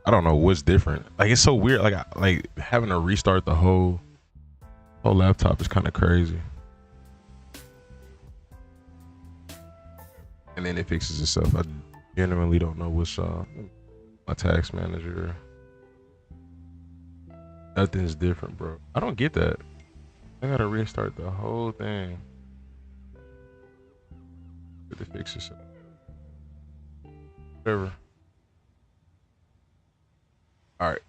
I don't know what's different. Like it's so weird. Like having to restart the whole laptop is kind of crazy. And then it fixes itself. I genuinely don't know what's my tax manager. Nothing's different, bro. I don't get that. I gotta restart the whole thing. It fixes itself. Whatever. All right.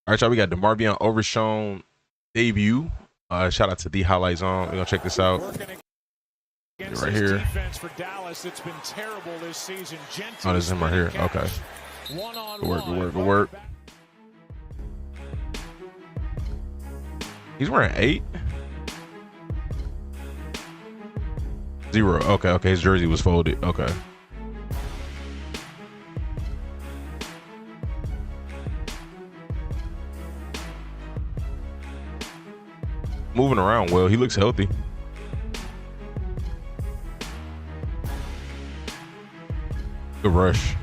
All right, y'all. We got DeMarvion Overshown debut. Shout out to the highlights on. We're gonna check this out. Right here. Defense for Dallas, it's been terrible this season. Oh, this is him right here. Okay. Good work. He's wearing 8. 0. Okay. His jersey was folded. Okay. Moving around well. He looks healthy. Good rush.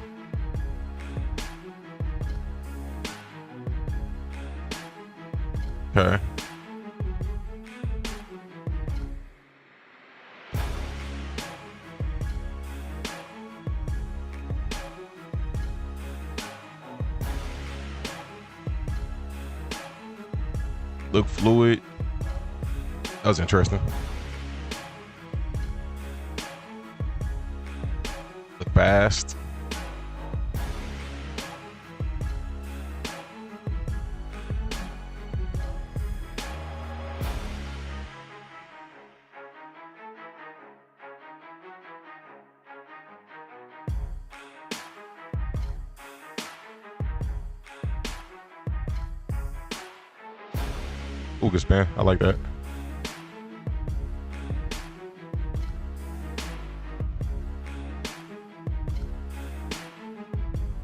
Okay. Look fluid. That was interesting. Look fast. Ooh, good span. I like that.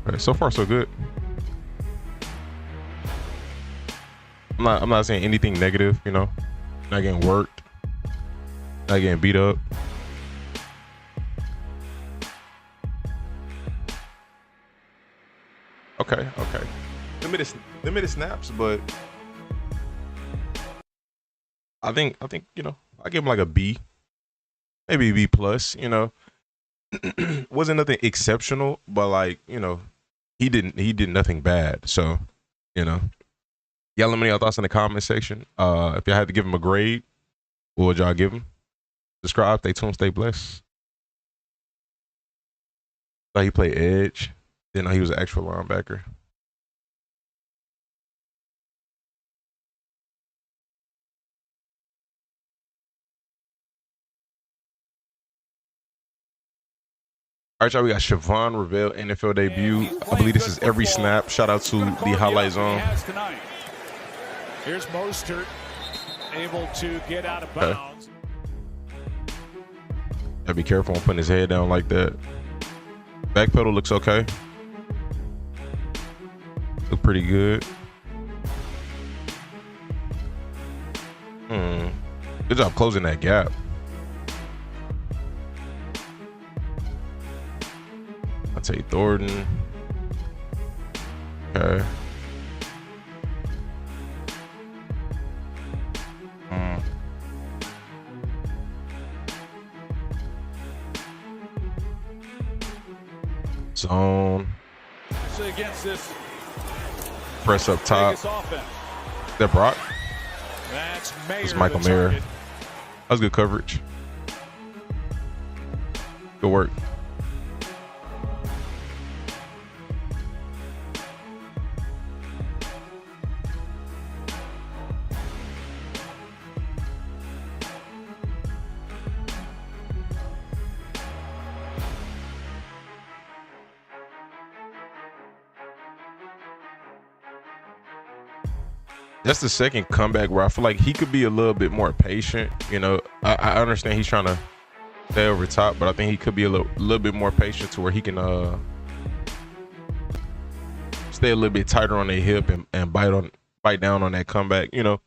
All right, so far so good. I'm not saying anything negative, you know. Not getting worked. Not getting beat up. Okay. Limited snaps, but I think you know, I give him like a B, maybe a B plus. You know, wasn't nothing exceptional, but like, you know, he did nothing bad. So, you know, y'all let me know your thoughts in the comment section. If y'all had to give him a grade, what would y'all give him? Subscribe, stay tuned, stay blessed. Thought he played edge. Didn't know he was an actual linebacker. All right, y'all, we got Siobhan Revelle NFL debut. I believe this is every snap. Shout out to the highlight zone. Here's Mostert, able to get out of bounds. Gotta be careful on putting his head down like that. Back pedal looks okay. Look pretty good. Good job closing that gap. I'll take Thornton. Okay. Zone. especially against this Press up top. Vegas offense. Is that Brock? That's Mayer. It's Michael the Mayer. target. That was good coverage. Good work. That's the second comeback where I feel like he could be a little bit more patient. You know, I understand he's trying to stay over top, but I think he could be a little bit more patient to where he can stay a little bit tighter on their hip and bite down on that comeback. You know,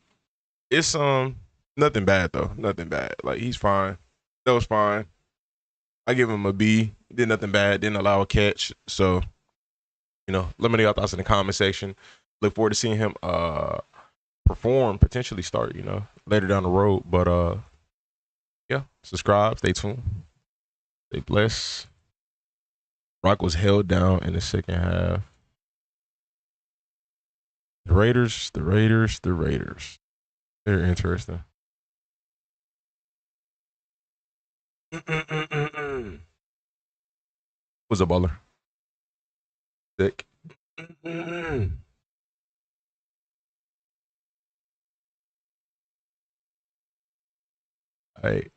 it's nothing bad though, nothing bad. Like he's fine. That was fine. I give him a B. Did nothing bad. Didn't allow a catch. So, you know, let me know your thoughts in the comment section. Look forward to seeing him perform, potentially start, you know, later down the road. But yeah, subscribe, stay tuned, stay blessed. Rock was held down in the second half. The Raiders. They're interesting. Was a baller. Sick. Hey.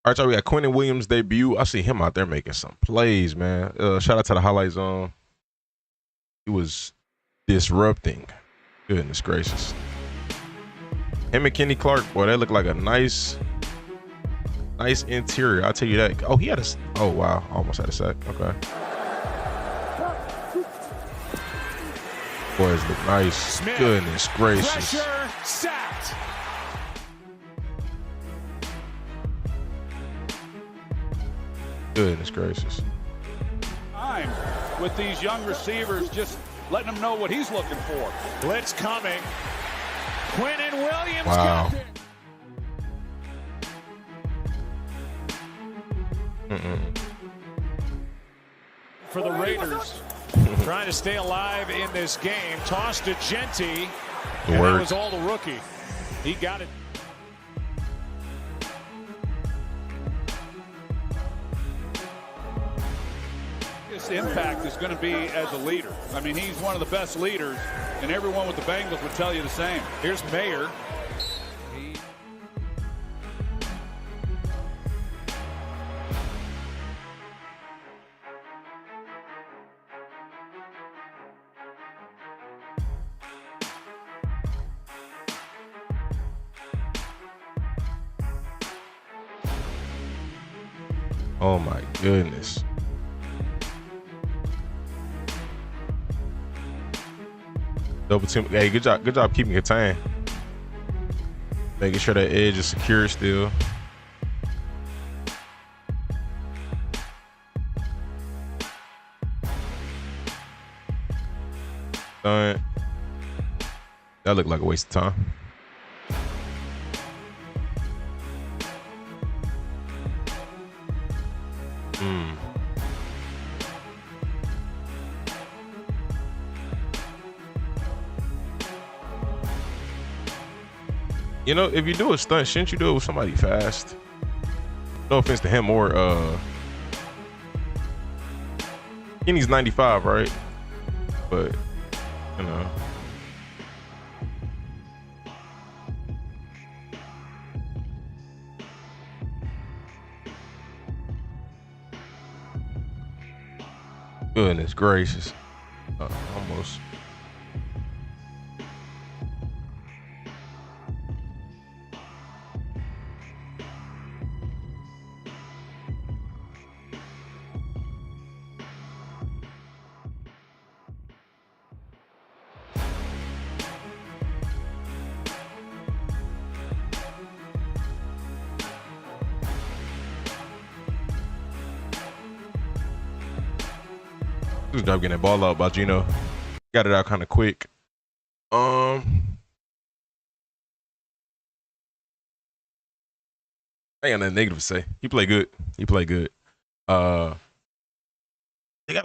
All right, y'all, we got Quentin Williams' debut. I see him out there making some plays, man. Shout out to the highlight zone. He was disrupting. Goodness gracious. Him and Kenny Clark, boy, that looked like a nice interior. I'll tell you that. Oh, he had a. Oh, wow. Almost had a sack. Okay. Boys look nice. Smith. Goodness gracious. Pressure, sacked. Goodness gracious. Time with these young receivers, just letting them know what he's looking for. Blitz coming. Quentin Williams Wow. got it. For the Raiders, trying to stay alive in this game. Tossed to Genty. And that was all the rookie. He got it. His impact is going to be as a leader. I mean, he's one of the best leaders, and everyone with the Bengals would tell you the same. Here's Mayer. Oh my goodness. Double team. Hey, good job keeping contained. Making sure that edge is secure still. That looked like a waste of time. You know, if you do a stunt, shouldn't you do it with somebody fast? No offense to him or Kenny's 95, right? But you know. Goodness gracious. Almost. Good job getting that ball out by Gino. Got it out kind of quick. I ain't got nothing negative to say. He played good. They got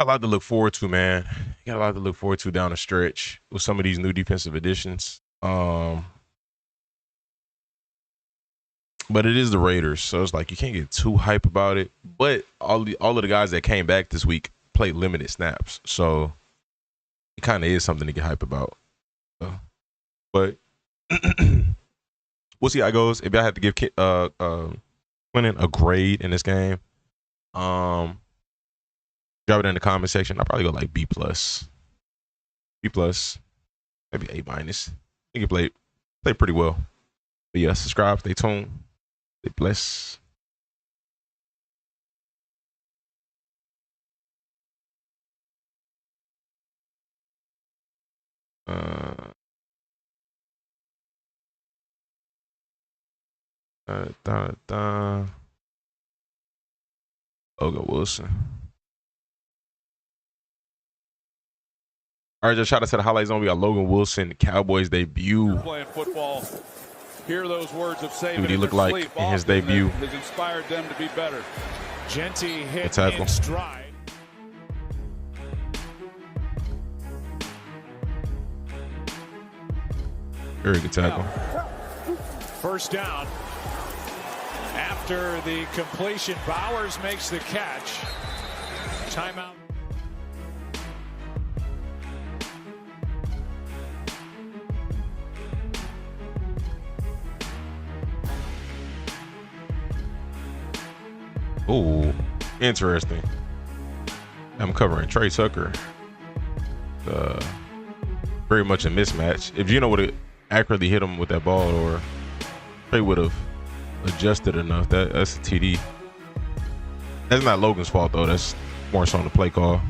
a lot to look forward to, man. got a lot to look forward to down the stretch with some of these new defensive additions. But it is the Raiders, so it's like you can't get too hype about it. But all of the guys that came back this week played limited snaps, so it kind of is something to get hype about. But we'll see how it goes. If I had to give Quentin a grade in this game, drop it in the comment section. I'll probably go like B plus, maybe A minus. I think he played pretty well. But yeah, subscribe, stay tuned, stay blessed. Logan Wilson. All right, just shout out to the highlight zone. We got Logan Wilson, Cowboys debut. Playing football, hear those words of Saban. What he looked like in his debut. Has inspired them to be better. Genty hit in stride. Very good tackle. First down. After the completion, Bowers makes the catch. Timeout. Oh, interesting. I'm covering Trey Tucker. Very much a mismatch. If Gino would have accurately hit him with that ball, or Trey would have adjusted enough, that's a TD. That's not Logan's fault though. That's more so on the play call.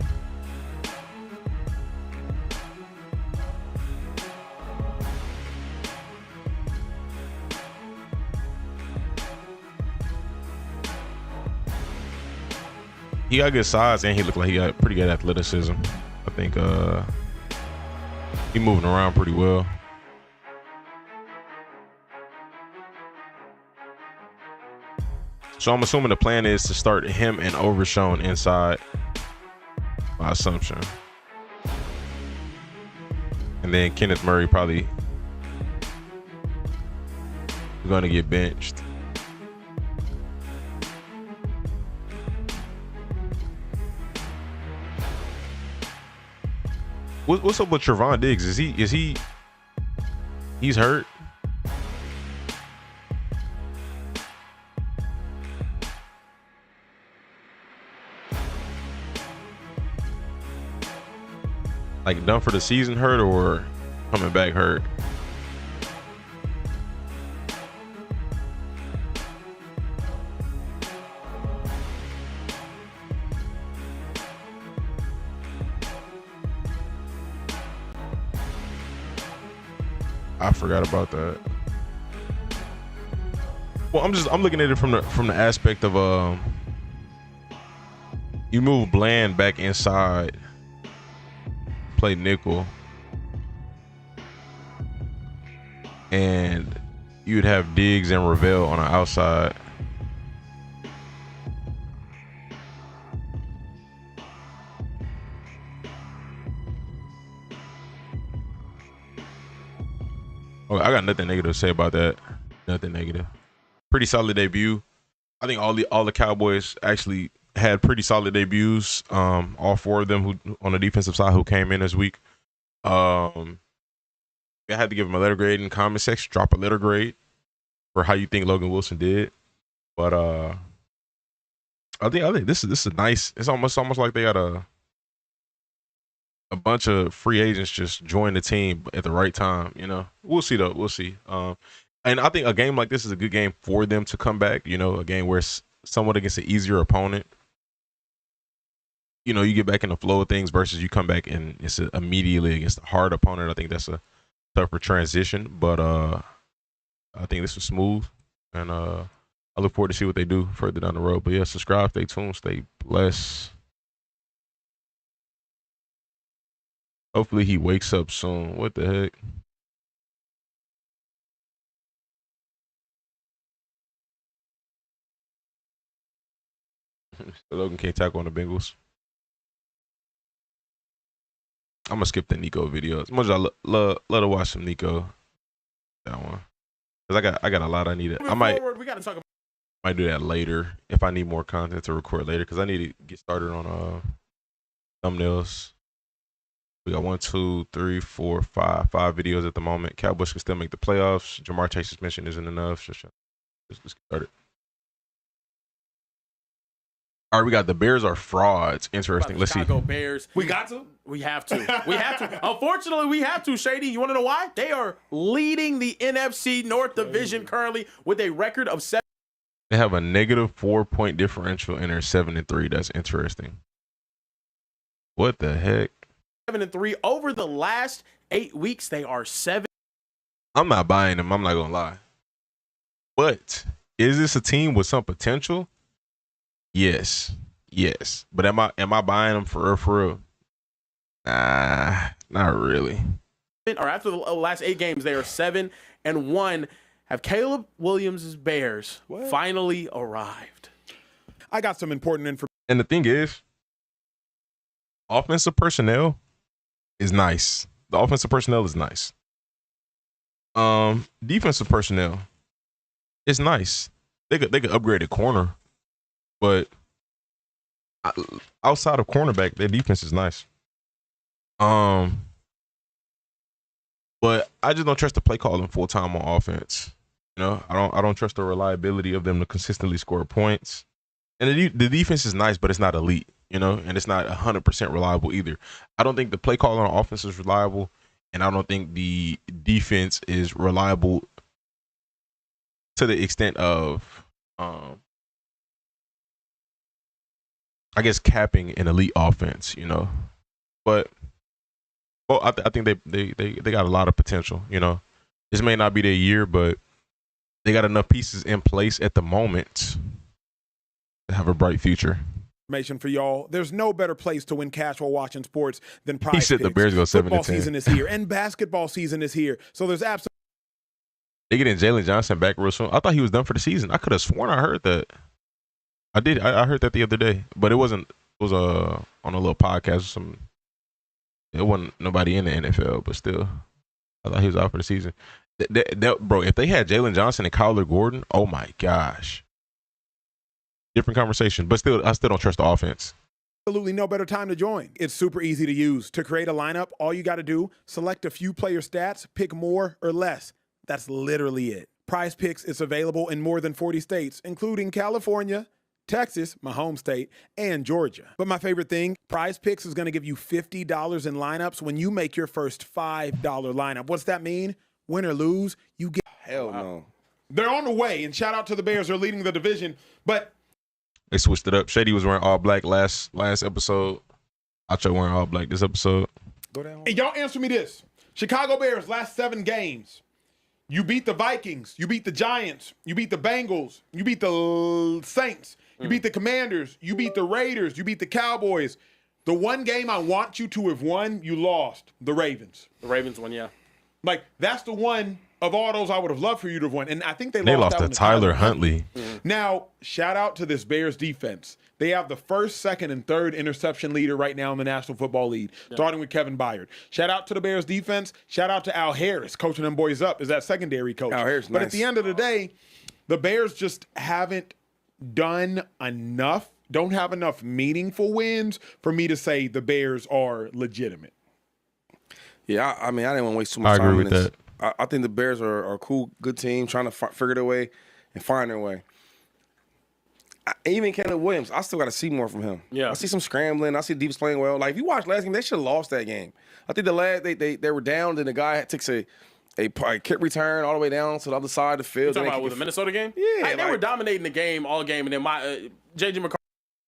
He got good size and he looked like he got pretty good athleticism. I think he moving around pretty well. So I'm assuming the plan is to start him and Overshown inside, by assumption. And then Kenneth Murray probably going to get benched. What's up with Trevon Diggs? He's hurt? Like done for the season hurt or coming back hurt? I forgot about that. Well, I'm looking at it from the aspect of you move Bland back inside, play nickel, and you'd have Diggs and Ravel on the outside. Okay, I got nothing negative to say about that. Nothing negative. Pretty solid debut. I think all the Cowboys actually had pretty solid debuts. All four of them who on the defensive side who came in this week. I had to give them a letter grade in the comment section. Drop a letter grade for how you think Logan Wilson did. But I think this is a nice. It's almost like they got a bunch of free agents just join the team at the right time. You know, we'll see though. We'll see. And I think a game like this is a good game for them to come back. You know, a game where it's somewhat against an easier opponent. You know, you get back in the flow of things versus you come back and it's immediately against a hard opponent. I think that's a tougher transition, but I think this was smooth, and I look forward to see what they do further down the road. But yeah, subscribe, stay tuned, stay blessed. Hopefully he wakes up soon. What the heck? Logan can't tackle on the Bengals. I'm gonna skip the Nico video. As much as I love to watch some Nico, that one, because I got a lot I need. I might do that later if I need more content to record later, because I need to get started on thumbnails. We got 1, 2, 3, 4, 5 videos at the moment. Cowboys can still make the playoffs. Jamar Chase suspension isn't enough. Let's get started. All right, we got the Bears are frauds. Interesting. Let's see. Chicago Bears. We got to? We have to. We have to. Unfortunately, we have to, Shady. You want to know why? They are leading the NFC North Division currently with a record of 7. They have a negative 4-point differential and they're 7-3. That's interesting. What the heck? 7-3 over the last 8 weeks. They are 7. I'm not buying them. I'm not gonna lie. But is this a team with some potential? Yes. But am I buying them for real? Nah, not really. Or after the last 8 games, they are 7-1. Have Caleb Williams' Bears finally arrived? I got some important information. And the thing is, offensive personnel is nice. The offensive personnel is nice. Defensive personnel is nice. They could upgrade a corner, but outside of cornerback, their defense is nice. But I just don't trust the play calling full time on offense. You know, I don't trust the reliability of them to consistently score points. And the defense is nice, but it's not elite. You know, and it's not 100% reliable either. I don't think the play call on offense is reliable, and I don't think the defense is reliable to the extent of, I guess, capping an elite offense. You know, but I think they got a lot of potential. You know, this may not be their year, but they got enough pieces in place at the moment to have a bright future. For y'all. There's no better place to win cash while watching sports than Prize He said Picks. the Bears go 7-10. Football season is here, and basketball season is here. So there's absolutely. They getting Jalen Johnson back real soon. I thought he was done for the season. I could have sworn I heard that. I did. I heard that the other day, but it wasn't. It was on a little podcast or something. It wasn't nobody in the NFL, but still, I thought he was out for the season. Bro, if they had Jalen Johnson and Kyler Gordon, oh my gosh. Different conversation, but still, I still don't trust the offense. Absolutely no better time to join. It's super easy to use. To create a lineup, all you got to do, select a few player stats, pick more or less. That's literally it. Prize Picks is available in more than 40 states, including California, Texas, my home state, and Georgia. But my favorite thing, Prize Picks is going to give you $50 in lineups when you make your first $5 lineup. What's that mean? Win or lose, you get. Hell no. They're on the way, and shout out to the Bears. They're leading the division, but They switched it up. Shady was wearing all black last episode. Acho wearing all black this episode. Go down. Hey, y'all answer me this. Chicago Bears last 7 games. You beat the Vikings. You beat the Giants. You beat the Bengals. You beat the Saints. You beat the Commanders. You beat the Raiders. You beat the Cowboys. The one game I want you to have won, you lost. The Ravens. The Ravens won, yeah. Like, that's the one of all those I would have loved for you to have won. And I think they lost that to one Tyler Huntley. Now, shout out to this Bears defense. They have the first, second, and third interception leader right now in the National Football League, starting with Kevin Byard. Shout out to the Bears defense. Shout out to Al Harris, coaching them boys up as that secondary coach. Al Harris, but nice. at the end of the day, the Bears just haven't done enough, don't have enough meaningful wins for me to say the Bears are legitimate. Yeah, I mean, I didn't want to waste too much I time agree on with this. I think the Bears are a cool, good team trying to figure their way and find their way. Even Caleb Williams, I still got to see more from him. Yeah. I see some scrambling. I see Deep's playing well. Like, if you watch last game, they should have lost that game. I think the last they were down, then the guy takes a kick return all the way down to the other side of the field. You talking about with the Minnesota game? Yeah, They were dominating the game all game, and then J.J. McCarthy.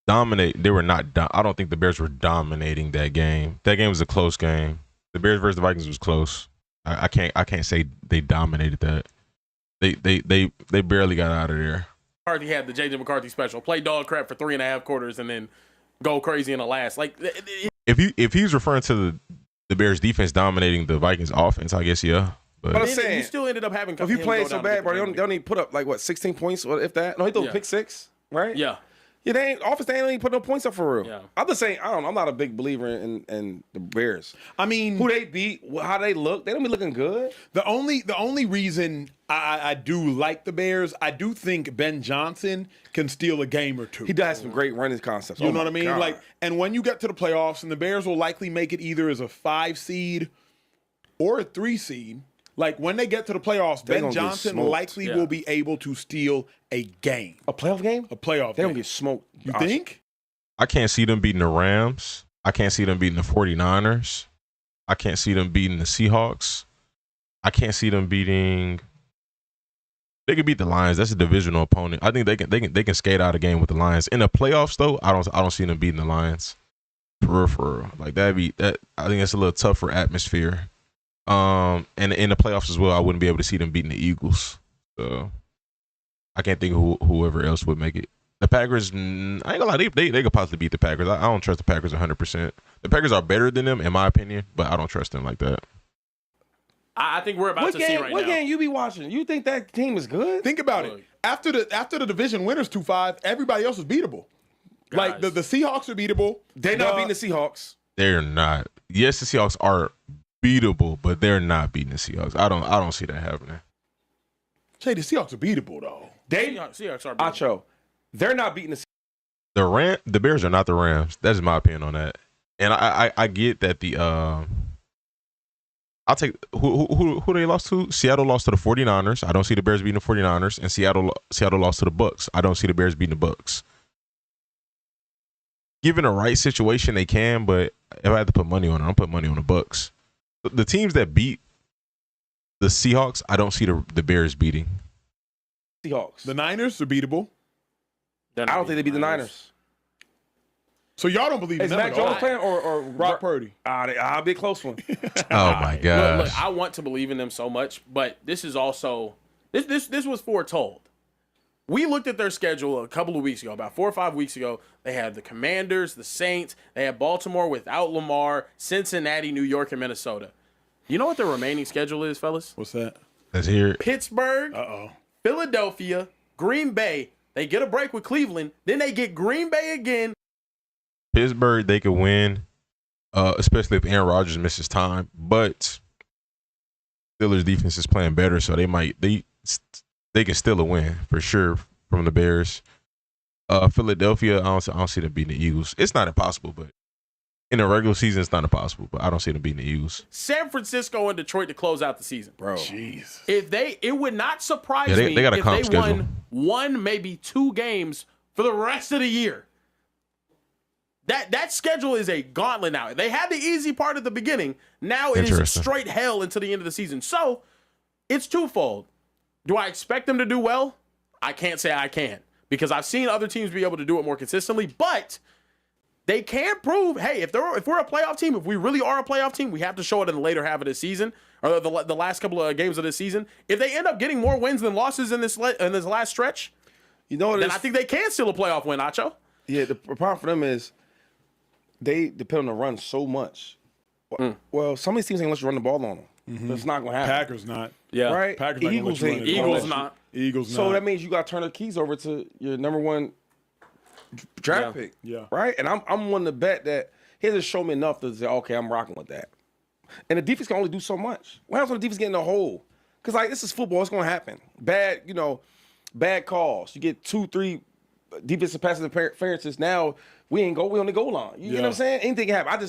Dominate. They were not. I don't think the Bears were dominating that game. That game was a close game. The Bears versus the Vikings was close. I can't say they dominated that. They barely got out of there. McCarthy had the J.J. McCarthy special. Play dog crap for 3.5 quarters and then go crazy in the last. Like, If he's referring to the Bears defense dominating the Vikings offense, I guess yeah. But I'm you saying, still ended up having. if you him playing go so down bad, to bro, the they only put up like what 16 points, or if that. No, he threw a pick 6, right? Yeah. Yeah, they ain't offense. They ain't even put no points up for real. Yeah. I'm just saying. I don't know. I'm not a big believer in the Bears. I mean, Who they beat, how they look. They don't be looking good. the only reason I do like the Bears, I do think Ben Johnson can steal a game or two. He does have some great running concepts. You know what I mean? God. Like, and when you get to the playoffs, and the Bears will likely make it either as a 5 seed or a 3 seed. Like when they get to the playoffs, They Ben gonna get Johnson smoked. likely will be able to steal a game, a playoff game. a playoff They game. don't get smoked. You think? I can't see them beating the Rams. I can't see them beating the 49ers. I can't see them beating the Seahawks. I can't see them beating. They could beat the Lions. That's a divisional opponent. I think they can skate out a game with the Lions. In the playoffs, though, I don't see them beating the Lions. For real. Like that'd be that. I think it's a little tougher atmosphere. And in the playoffs as well, I wouldn't be able to see them beating the Eagles. So I can't think of whoever else would make it. The Packers, I ain't gonna lie, they could possibly beat the Packers. I don't trust the Packers 100%. The Packers are better than them, in my opinion, but I don't trust them like that. I think we're about What to game? see right What now. game you be watching? You think that team is good? Think about it. After the division winners 2-5, everybody else is beatable. Like the Seahawks are beatable. They're not beating the Seahawks. They're not. Yes, the Seahawks are beatable, but they're not beating the Seahawks. I don't see that happening. Say the Seahawks are beatable though. Seahawks are beatable. Acho, they're not beating the. The Bears are not the Rams. That's my opinion on that. And I get that the I'll take who they lost to. Seattle lost to the 49ers. I don't see the Bears beating the 49ers. And Seattle lost to the Bucks. I don't see the Bears beating the Bucks. Given the right situation, they can. But if I had to put money on it, I'll put money on the Bucks. The teams that beat the Seahawks, I don't see the Bears beating. Seahawks. The Niners are beatable. I don't think they beat the Niners. So y'all don't believe in Is them Mac at all? Jones playing or Brock Purdy? I'll be a close one. Oh my gosh. Look, I want to believe in them so much, but this is also this was foretold. We looked at their schedule a couple of weeks ago, about 4 or 5 weeks ago. They had the Commanders, the Saints. They had Baltimore without Lamar, Cincinnati, New York, and Minnesota. You know what their remaining schedule is, fellas? What's that? Let's hear it. Pittsburgh, Philadelphia, Green Bay. They get a break with Cleveland. Then they get Green Bay again. Pittsburgh, they could win, especially if Aaron Rodgers misses time. But Steelers' defense is playing better, so they can still a win for sure from the Bears. Philadelphia, I don't see them beating the Eagles. It's not impossible, but in the regular season, it's not impossible. But I don't see them beating the Eagles. San Francisco and Detroit to close out the season. Bro. Jeez. It would not surprise Yeah, me they got a if comp they schedule. won one, maybe 2 games for the rest of the year. That schedule is a gauntlet now. They had the easy part at the beginning. Now it is Interesting. straight hell until the end of the season. So it's twofold. Do I expect them to do well? I can't say I can, because I've seen other teams be able to do it more consistently, but they can prove, hey, if we're a playoff team, if we really are a playoff team, we have to show it in the later half of the season, or the last couple of games of this season. If they end up getting more wins than losses in this last stretch, You know what? then I think they can steal a playoff win, Nacho. Yeah, the problem for them is they depend on the run so much. Well, some of these teams ain't let you run the ball on them. So it's not going to happen. Packers not. Yeah. Right? Packers not Eagles gonna let ain't. you run Eagles it. not. Eagles So not. that means you got to turn the keys over to your number one draft pick. Yeah. Right? And I'm willing to bet that he hasn't shown me enough to say, okay, I'm rocking with that. And the defense can only do so much. What happens when the defense get in the hole? Because, like, this is football. It's going to happen. Bad calls. You get 2-3 defensive pass interferences. Now, we on the goal line. You know what I'm saying? Anything can happen.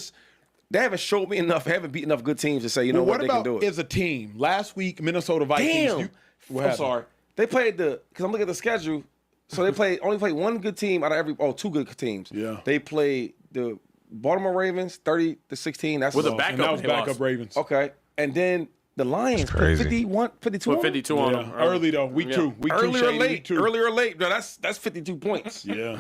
They haven't showed me enough, haven't beat enough good teams to say, you know what, they can do it. As a team? Last week, Minnesota Vikings. Damn. What I'm happened? sorry. They played because I'm looking at the schedule. So they only played one good team out of 2 good teams. Yeah. They played the Baltimore Ravens 30-16. That's With a low. backup. And that was They backup lost. Ravens. Okay. And then the Lions put crazy. 52 Put on 52 on Yeah. them. Early though. Week 2. Week 2. Earlier or Shady, late. Week 2. Earlier or late. No, that's 52 points. Yeah.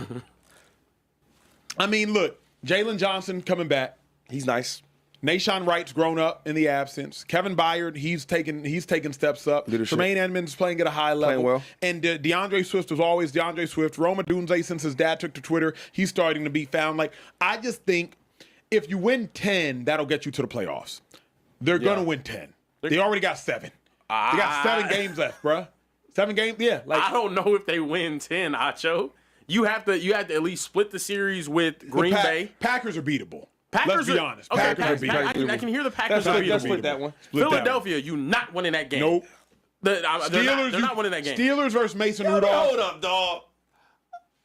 I mean, look, Jalen Johnson coming back. He's nice. Nashawn Wright's grown up in the absence. Kevin Byard, he's taken steps up. Leadership. Tremaine Edmonds playing at a high level. well. And DeAndre Swift was always DeAndre Swift. Roma Dunze, since his dad took to Twitter, he's starting to be found. Like, I just think if you win 10, that'll get you to the playoffs. They're going to win 10. They already got 7. They got 7 games left, bruh. 7 games? Yeah. I don't know if they win 10, Acho. you have to at least split the series with Green Bay. Packers are beatable. Packers Let's be honest. Okay, Packers are beatable. I can hear the Packers That's are beatable. split that one. Philadelphia, you not winning that game. Nope. They're not winning that game. Steelers versus Mason Rudolph. Hold up, dog.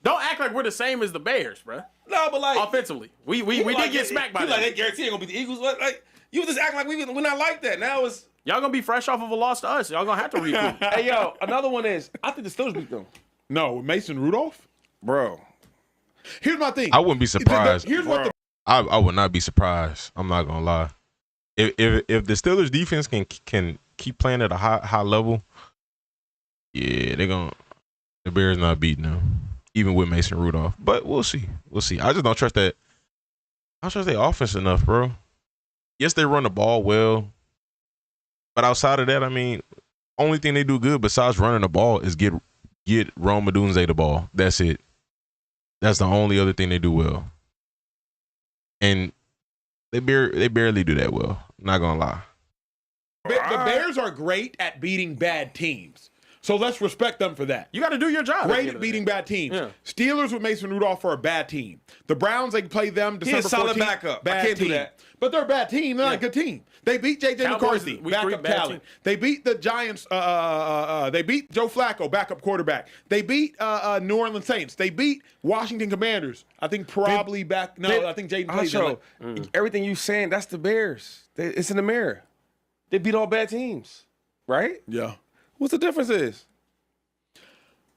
Don't act like we're the same as the Bears, bro. No, but like Offensively, we did get smacked by them. Like, they guarantee ain't gonna beat the Eagles. Like, you just act like we're not like that. Now it's Y'all gonna be fresh off of a loss to us. Y'all gonna have to recoup. hey yo. Another one is I think the Steelers beat them, No, Mason Rudolph. bro. Here's my thing. I wouldn't be surprised. Here's what the I would not be surprised. I'm not gonna lie. If the Steelers defense can keep playing at a high level, yeah, the Bears not beating them, even with Mason Rudolph. But we'll see. We'll see. I just don't trust that. I don't trust their offense enough, bro. Yes, they run the ball well, but outside of that, I mean, only thing they do good besides running the ball is get Rome Odunze the ball. That's it. That's the only other thing they do well. And they barely do that well. Not gonna lie. The Bears are great at beating bad teams. So let's respect them for that. You got to do your job. Great at beating bad teams. Yeah. Steelers with Mason Rudolph are a bad team. The Browns, they play them December 14th. He's a solid backup. Bad I can't team. do that. But they're a bad team. They're not a good team. They beat J.J. Cowboys McCarthy, is week 3 backup bad talent. team. They beat the Giants. They beat Joe Flacco, backup quarterback. They beat New Orleans Saints. They beat Washington Commanders. I think probably back. No, I think Jaden plays Acho, them. everything you saying, that's the Bears. It's in the mirror. They beat all bad teams, right? Yeah. What's the difference is?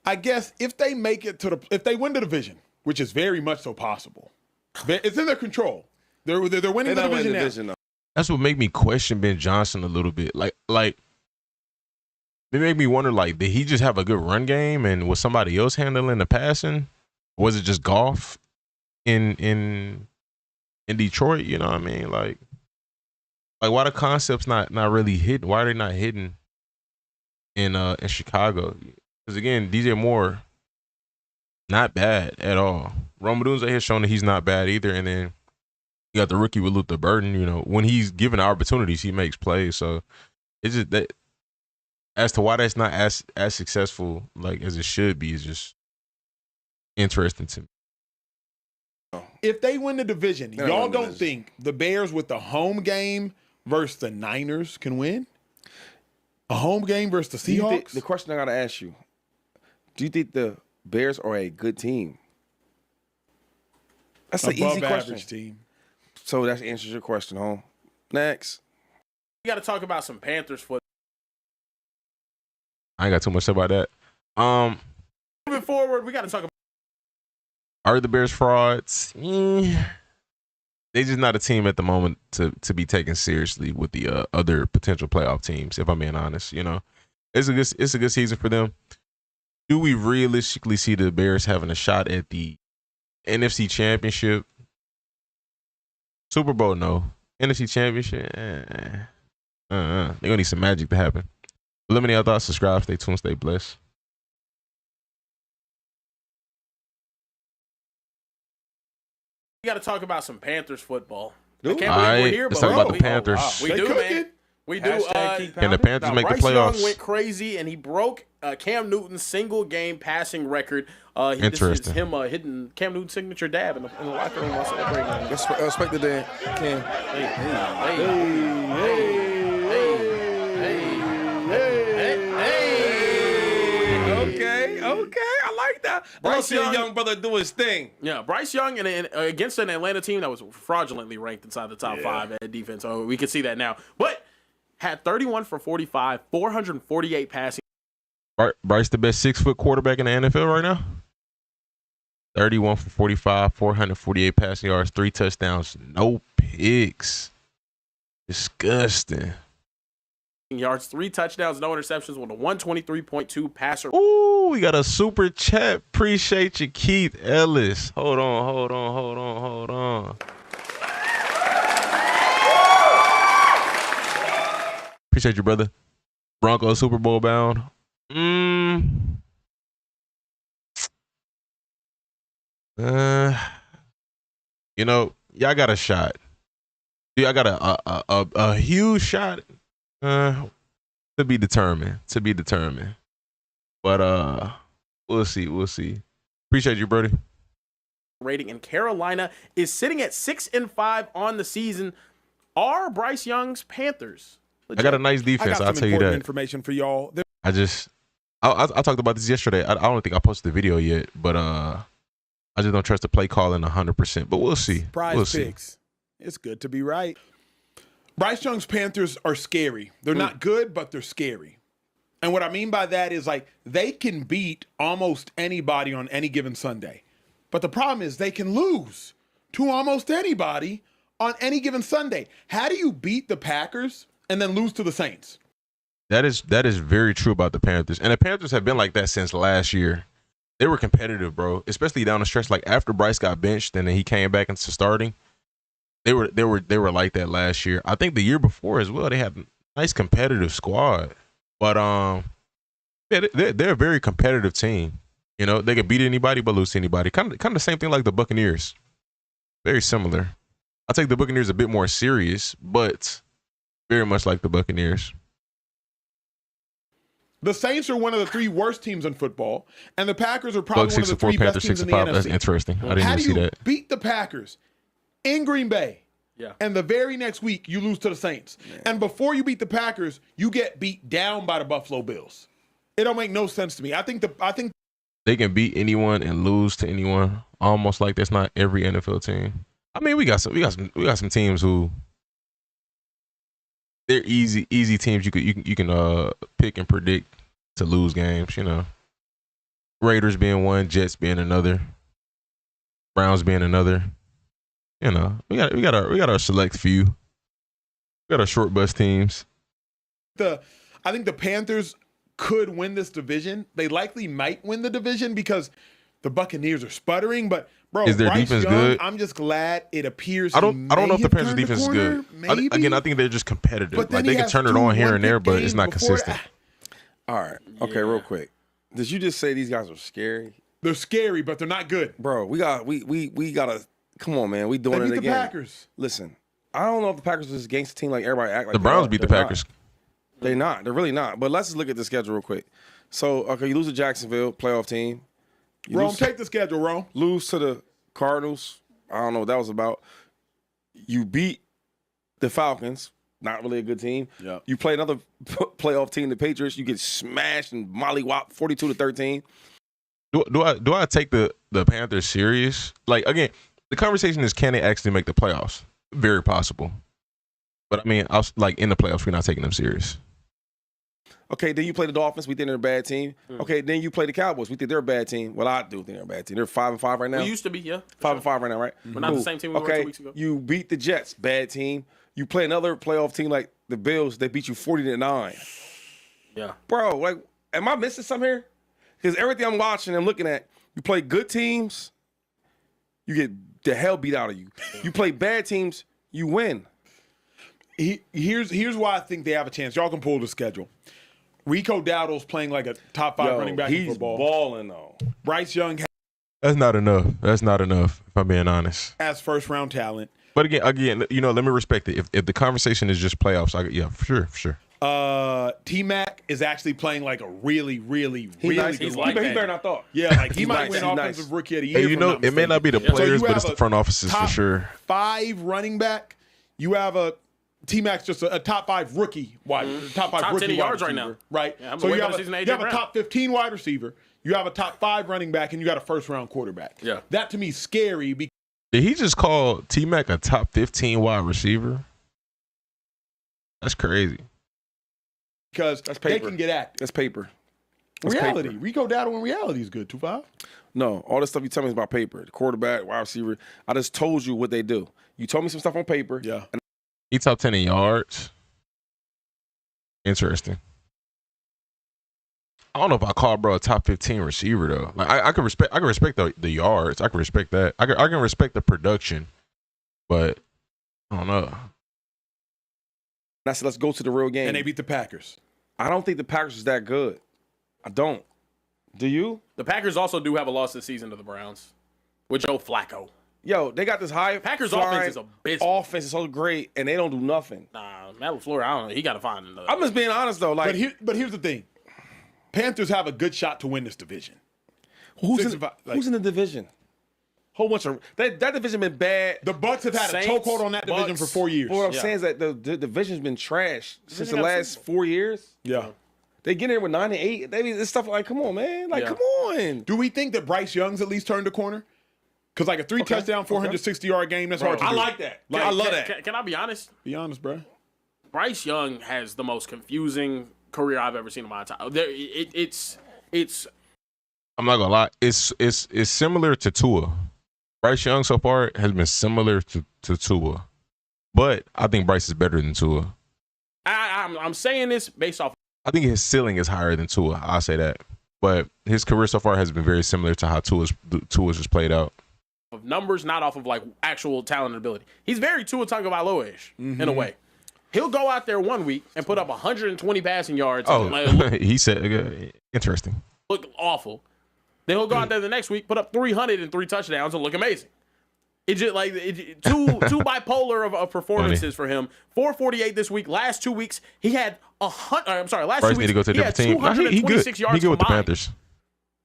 I guess if they make it to if they win the division, which is very much so possible, it's in their control. They're winning the division now. That's what make me question Ben Johnson a little bit. Like it make me wonder, like, did he just have a good run game and was somebody else handling the passing? Was it just golf in Detroit? You know what I mean? Like why the concept's not really hitting? Why are they not hitting in Chicago? Because again, DJ Moore, not bad at all. Rome Odunze has shown that he's not bad either, and then you got the rookie with Luther Burden. You know, when he's given opportunities, he makes plays. So it's just that as to why that's not as successful like as it should be is just interesting to me. If they win the division, y'all don't think the Bears with the home game versus the Niners can win? A home game versus the Seahawks? The question I got to ask you, do you think the Bears are a good team? That's an easy question. Team. So that answers your question, home. Next. We got to talk about some Panthers football. I ain't got too much to say about that. Moving forward, we got to talk about. Are the Bears frauds? They just not a team at the moment to be taken seriously with the other potential playoff teams. If I'm being honest, you know, it's a good season for them. Do we realistically see the Bears having a shot at the NFC Championship? Super Bowl, no. NFC Championship, they're gonna need some magic to happen. But let me know your thoughts. Subscribe, stay tuned, stay blessed. We got to talk about some Panthers football. All right, let's talk about the Panthers. We do, man. We do. Can the Panthers make the Bryce playoffs? Young went crazy, and he broke Cam Newton's single-game passing record. Interesting. This is him hitting Cam Newton's signature dab in the locker room while celebrating. Respect the day, Cam. Okay, I like that. Bryce Young, Young, young brother, do his thing. Yeah, Bryce Young and against an Atlanta team that was fraudulently ranked inside the top 5 at defense. So we can see that now. But had 31 for 45, 448 passing. Bryce, the best 6-foot quarterback in the NFL right now. 31 for 45, 448 passing yards, 3 touchdowns, no picks. Disgusting. Yards, 3 touchdowns, no interceptions with a 123.2 passer. Ooh, we got a super chat. Appreciate you, Keith Ellis. Hold on. Appreciate you, brother. Broncos Super Bowl bound. You know, y'all got a shot. Y'all got a huge shot. To be determined. But we'll see. Appreciate you, Brody. Rating, and Carolina is sitting at 6-5 on the season. Are Bryce Young's Panthers legit? I got a nice I defense. got I'll some tell you important that. information for y'all. I talked about this yesterday. I don't think I posted the video yet, but I just don't trust the play calling 100%. But we'll see. Prize picks. It's good to be right. Bryce Young's Panthers are scary. They're not good, but they're scary. And what I mean by that is like they can beat almost anybody on any given Sunday. But the problem is they can lose to almost anybody on any given Sunday. How do you beat the Packers and then lose to the Saints? That is very true about the Panthers. And the Panthers have been like that since last year. They were competitive, bro, especially down the stretch. Like after Bryce got benched and then he came back into starting, they were like that last year. I think the year before as well, they had a nice competitive squad. But yeah, they're a very competitive team. You know, they can beat anybody but lose to anybody. Kind of the same thing like the Buccaneers. Very similar. I take the Buccaneers a bit more serious, but very much like the Buccaneers. The Saints are one of the 3 worst teams in football, and the Packers are probably Bucs one of the 64, 3 Panthers best teams in the 65. NFC. That's interesting. I didn't How even do see you that. beat the Packers in Green Bay? Yeah. And the very next week you lose to the Saints. And before you beat the Packers, you get beat down by the Buffalo Bills. It don't make no sense to me. I think They can beat anyone and lose to anyone, almost like that's not every NFL team. I mean, we got some teams who they're easy teams you can pick and predict to lose games. You know, Raiders being one, Jets being another, Browns being another. You know, we got our select few. We got our short bus teams. I think the Panthers could win this division. They likely might win the division because the Buccaneers are sputtering. But bro, Is their Bryce defense Young, good? I'm just glad it appears. I don't know if the Panthers defense is good. Maybe. Again, I think they're just competitive. But Like then they can turn it on here and there, but it's not consistent. All right. Okay, real quick. Did you just say these guys are scary? They're scary, but they're not good. Bro, we gotta come on, man. We doing They it beat the again. Packers. Listen, I don't know if the Packers is a gangster team like everybody act like. The Browns beat the Packers. They're not. They're really not. But let's just look at the schedule real quick. So, okay, you lose to Jacksonville, playoff team. Rome, take the schedule, Rome. Lose to the Cardinals. I don't know what that was about. You beat the Falcons. Not really a good team. Yep. You play another playoff team, the Patriots. You get smashed and mollywop 42-13. Do I take the Panthers serious? Like again, the conversation is can they actually make the playoffs? Very possible. But I mean, like in the playoffs, we're not taking them serious. Okay, then you play the Dolphins. We think they're a bad team. Okay, then you play the Cowboys. We think they're a bad team. Well, I do think they're a bad team. They're 5-5 right now. We used to be, yeah. 5-5 right now, right? We're not the same team we were 2 weeks ago. You beat the Jets, bad team. You play another playoff team like the Bills. They beat you 40-9. Yeah. Bro, like, am I missing something here? Because everything I'm watching and looking at, you play good teams, you get the hell beat out of you. You play bad teams, you win. Here's why I think they have a chance. Y'all can pull the schedule. Rico Dowdle's playing like a top 5 running back in football. He's balling though. Bryce Young That's not enough. That's not enough, if I'm being honest. has first-round talent. But again, you know, let me respect it. If the conversation is just playoffs, yeah, for sure. T-Mac is actually playing like a really, really, He's really nice. good He running back. better not thought. Yeah, like he He's might nice. win He's Offensive nice. Rookie of the Year. Hey, you know, it may not be the players, but it's the front offices for sure. 5 running back. You have a T-Mac's just a top 5 rookie wide, top 5 Top rookie 10 yards wide right receiver, now. right? Yeah, I'm so way you better have, season than you A.J. have a Brown. top 15 wide receiver. You have a top 5 running back, and you got a first-round quarterback. Yeah. That to me is scary because Did he just call T-Mac a top 15 wide receiver? That's crazy. That's That's they paper. can get active. That's paper. That's Reality. paper. Rico Dowdle in reality is good. 2-5. No, all this stuff you tell me is about paper. The quarterback, wide receiver. I just told you what they do. You told me some stuff on paper. Yeah. And He top 10 in yards. Interesting. I don't know if I call bro a top 15 receiver though. Like I can respect the yards. I can respect that. I can respect the production, but I don't know. I said, let's go to the real game. And they beat the Packers. I don't think the Packers is that good. I don't. Do you? The Packers also do have a loss this season to the Browns with Joe Flacco. Yo, they got this high Packers flying offense is abysmal. offense is so great, and they don't do nothing. Nah, Matt LaFleur, I don't know. He got to find another. I'm just being honest though. Like, But here's the thing. Panthers have a good shot to win this division. Who's 6 in, and 5. who's in the division? Whole bunch of that division been bad. The Bucks have had Saints, a chokehold on that division for 4 years. But what I'm saying is that the division's been trash since the last 4 years. Yeah. They get in there with 9 and 8. It's stuff like, come on, man. Like, Yeah. come on. Do we think that Bryce Young's at least turned the corner? Because like a 3-touchdown, 460-yard game, that's hard to do. I like that. Can- I love can- that. Can I be honest? Be honest, bro. Bryce Young has the most confusing career I've ever seen in my time. It's I'm not gonna lie. It's similar to Tua. Bryce Young so far has been similar to Tua, but I think Bryce is better than Tua. I'm saying this based off I think his ceiling is higher than Tua. I'll say that. But his career so far has been very similar to how Tua's just played out. of numbers, not off of like actual talent and ability. He's very Tua Tagovailoa-ish in a way. He'll go out there one week and put up 120 passing yards. Oh, and he said, interesting. look awful. Then he'll go out there the next week, put up 303 touchdowns and look amazing. It just like two bipolar of performances for him. 448 this week. Last 2 weeks he had 100. I'm sorry, last Bryce 2 need weeks to go to a he had different team. Nah, 226 he yards good with the combined. Panthers.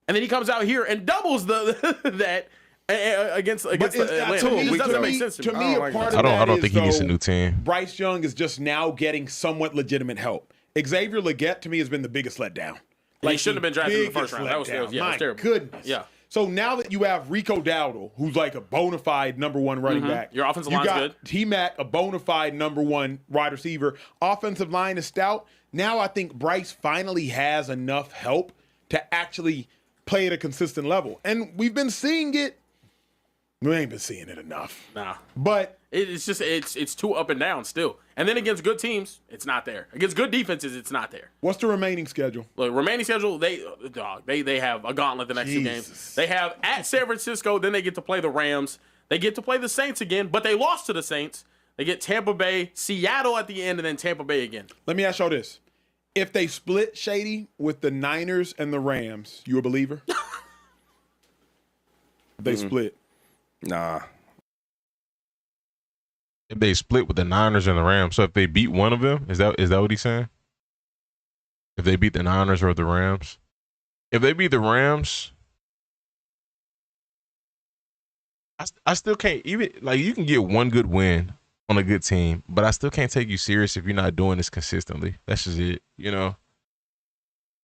And then he comes out here and doubles that against Atlanta. It doesn't make sense to me. To me, a part of I that don't is, think he needs a though, new team. Bryce Young is just now getting somewhat legitimate help. Xavier Legette, to me, has been the biggest letdown. He shouldn't have been drafted in the first biggest round. That was letdown. that's My terrible. goodness. Yeah. So now that you have Rico Dowdle, who's like a bona fide number one running back. Your offensive you line's got good. T-Mac, a bona fide number one wide receiver. Offensive line is stout. Now I think Bryce finally has enough help to actually play at a consistent level. And we've been seeing it. We ain't been seeing it enough. Nah. But It's just it's too up and down still. And then against good teams, it's not there. Against good defenses, it's not there. what's the remaining schedule? Look, remaining schedule, they have a gauntlet the next two games. They have at San Francisco, then they get to play the Rams. They get to play the Saints again, but they lost to the Saints. They get Tampa Bay, Seattle at the end, and then Tampa Bay again. Let me ask y'all this. If they split Shady with the Niners and the Rams, you a believer? If they split. Nah. If they split with the Niners and the Rams, so if they beat one of them, is that what he's saying? If they beat the Niners or the Rams? If they beat the Rams, I still can't even like you can get one good win on a good team, but I still can't take you serious if you're not doing this consistently. That's just it, you know.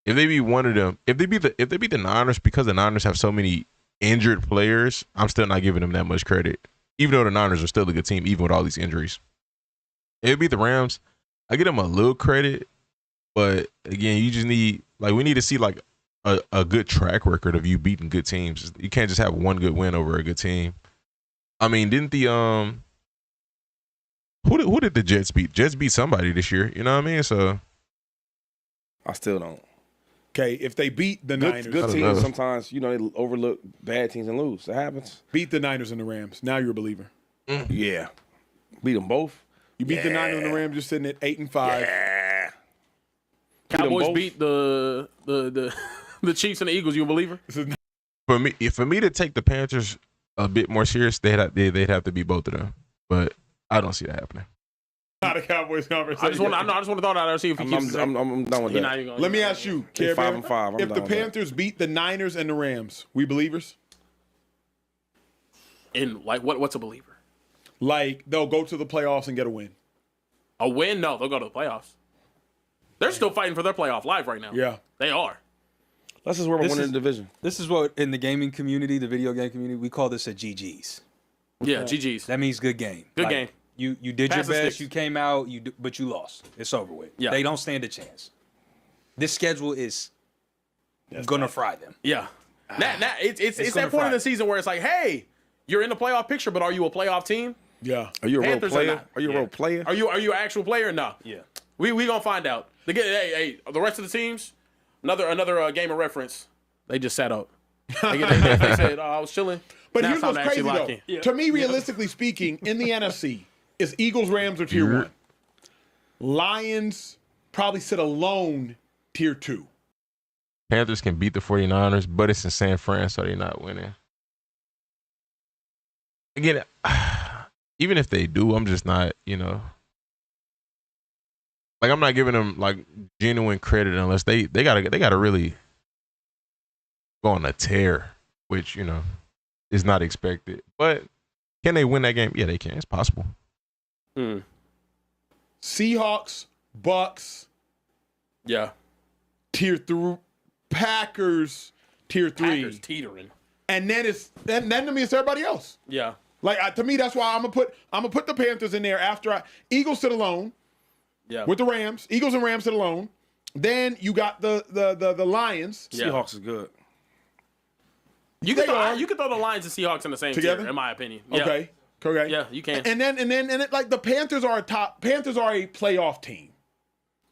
If they beat one of them, if they beat the Niners, because the Niners have so many injured players, I'm still not giving them that much credit. Even though the Niners are still a good team, even with all these injuries. If it beat the Rams, I give them a little credit, but again, you just need we need to see like a good track record of you beating good teams. You can't just have one good win over a good team. I mean, didn't the who did the Jets beat? Jets beat somebody this year. You know what I mean? So I still don't. Okay, if they beat the Niners, Good teams sometimes, they overlook bad teams and lose. That happens. beat the Niners and the Rams. Now you're a believer. Yeah. Beat them both. You beat the Niners and the Rams, you're sitting at 8-5. Yeah. Cowboys both. beat the Chiefs and the Eagles. You a believer? for me to take the Panthers a bit more serious, they'd have to beat both of them. But I don't see that happening. Not a Cowboys conversation. I just want to throw that out there and see if he keeps I'm done with that. Let me ask you, Care They Bear, 5-5. I'm if done the with that. Panthers beat the Niners and the Rams, we believers? in what's a believer? Like, they'll go to the playoffs and get a win. A win? No, they'll go to the playoffs. They're still fighting for their playoff life right now. Yeah. They are. Let's just work on winning the division. This is what, in the gaming community, the video game community, we call this a GG's. Yeah, GG's. That means good game. Good game. You did Pass the your best. sticks. You came out. But you lost. It's over with. Yeah. They don't stand a chance. This schedule is gonna fry them. Yeah. Now it's that gonna point fry in the them. season where it's like, hey, you're in the playoff picture, but are you a playoff team? Yeah. Are you a Panthers role are player? not. Are you a role player? Are you an actual player? No. Yeah. We gonna find out. Hey, the rest of the teams, another game of reference. They just sat up. They said, "Oh, I was chilling." But Now here's it's time what's to actually crazy, lock though. in. To me, realistically speaking, in the NFC, is Eagles, Rams, or Tier 1? Lions probably sit alone Tier 2. Panthers can beat the 49ers, but it's in San Fran, so they're not winning. Again, even if they do, I'm just not, like I'm not giving them like genuine credit unless they gotta really go on a tear. which, is not expected. But can they win that game? Yeah, they can. It's possible. Seahawks, Bucks. Yeah. Tier 3. Packers, tier 3. Packers teetering. And then to me it's everybody else. Yeah. Like to me, that's why I'm gonna put the Panthers in there after Eagles sit alone. Yeah. With the Rams, Eagles and Rams sit alone. Then you got the Lions. Yeah. Seahawks is good. You can throw the Lions and Seahawks in the same Together, tier, in my opinion. Yeah. Okay. Correct. Yeah, you can. And then like the Panthers are a playoff team.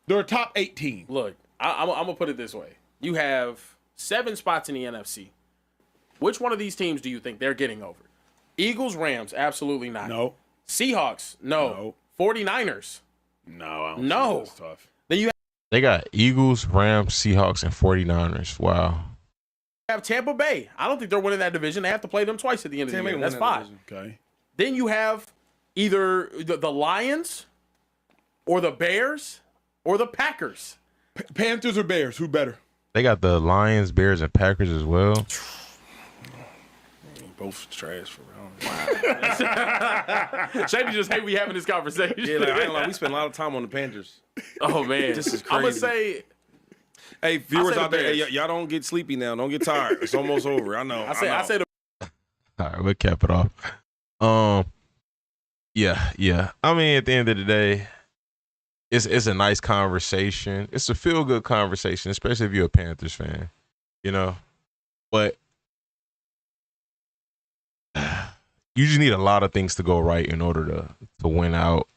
They're a top 8 team. Look, I'm gonna put it this way: you have 7 spots in the NFC. Which one of these teams do you think they're getting over? Eagles, Rams, absolutely not. No. Seahawks, no. 49ers, No. I don't no. see that's tough. Then you They got Eagles, Rams, Seahawks, and 49ers. Wow. have Tampa Bay. I don't think they're winning that division. They have to play them twice at the end of the year. That's 5. Okay. Then you have either the Lions or the Bears or the Packers. Panthers or Bears? Who better? They got the Lions, Bears, and Packers as well. Both trash for real. Shady just hate we having this conversation. Yeah, like, I ain't gonna lie, we spend a lot of time on the Panthers. Oh man, This is I'm gonna crazy. say. Hey, viewers the out there, Bears. hey, y'all don't get sleepy now. Don't get tired. It's almost over. I know. I say the. All right, we'll cap it off. Yeah. I mean, at the end of the day, it's a nice conversation. It's a feel good conversation, especially if you're a Panthers fan, But you just need a lot of things to go right in order to win out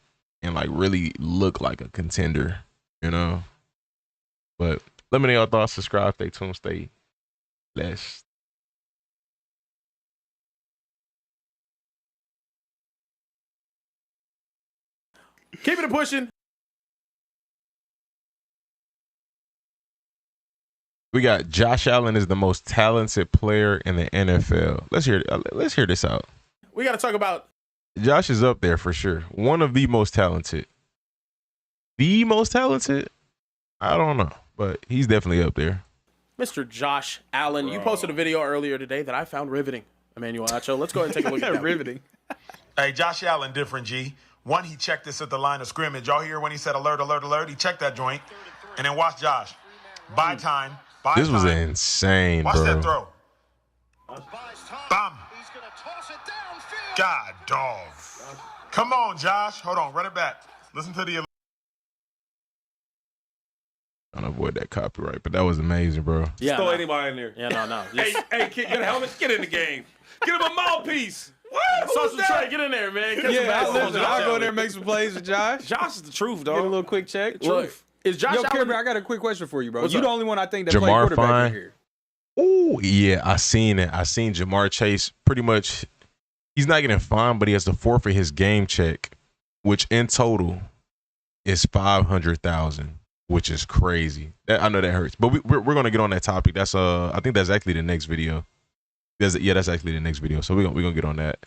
and like really look like a contender, But let me know your thoughts. Subscribe, stay tuned, stay blessed. Keeping it pushing. We got Josh Allen is the most talented player in the NFL. Let's hear this out. We got to talk about. Josh is up there for sure. One of the most talented. The most talented? I don't know, but he's definitely up there. Mr. Josh Allen. You posted a video earlier today that I found riveting, Emmanuel Acho. Let's go ahead and take a look at that. Riveting. Hey, Josh Allen, different, G. One, he checked this at the line of scrimmage. Y'all hear when he said alert, alert, alert? He checked that joint. And then watch Josh. Buy time. Buy This was time. insane, Watch bro. that throw. Bam. God, dog. Come on, Josh. Hold on. Run it back. Listen to the... Trying to avoid that copyright, but that was amazing, bro. Yeah, Throw no. anybody in there. Yeah, no. Hey, kid, get a helmet. Get in the game. Get him a mouthpiece. What? Who's Social that? Trey, get in there, man. Catch some Yeah, basketball. listen, I'll go there and make some plays with Josh. Josh is the truth, Get a dog. little quick check. Look, is Josh Yo, Allen? Cameron, I got a quick question for you, bro. What's You up? the only one I think that played Jamar quarterback Fine. in here. Oh, yeah, I seen it. I seen Jamar Chase pretty much. He's not getting fined, but he has to forfeit his game check, which in total is $500,000, which is crazy. I know that hurts, but we're gonna get on that topic. That's I think that's actually the next video. That's actually the next video. So we're gonna get on that.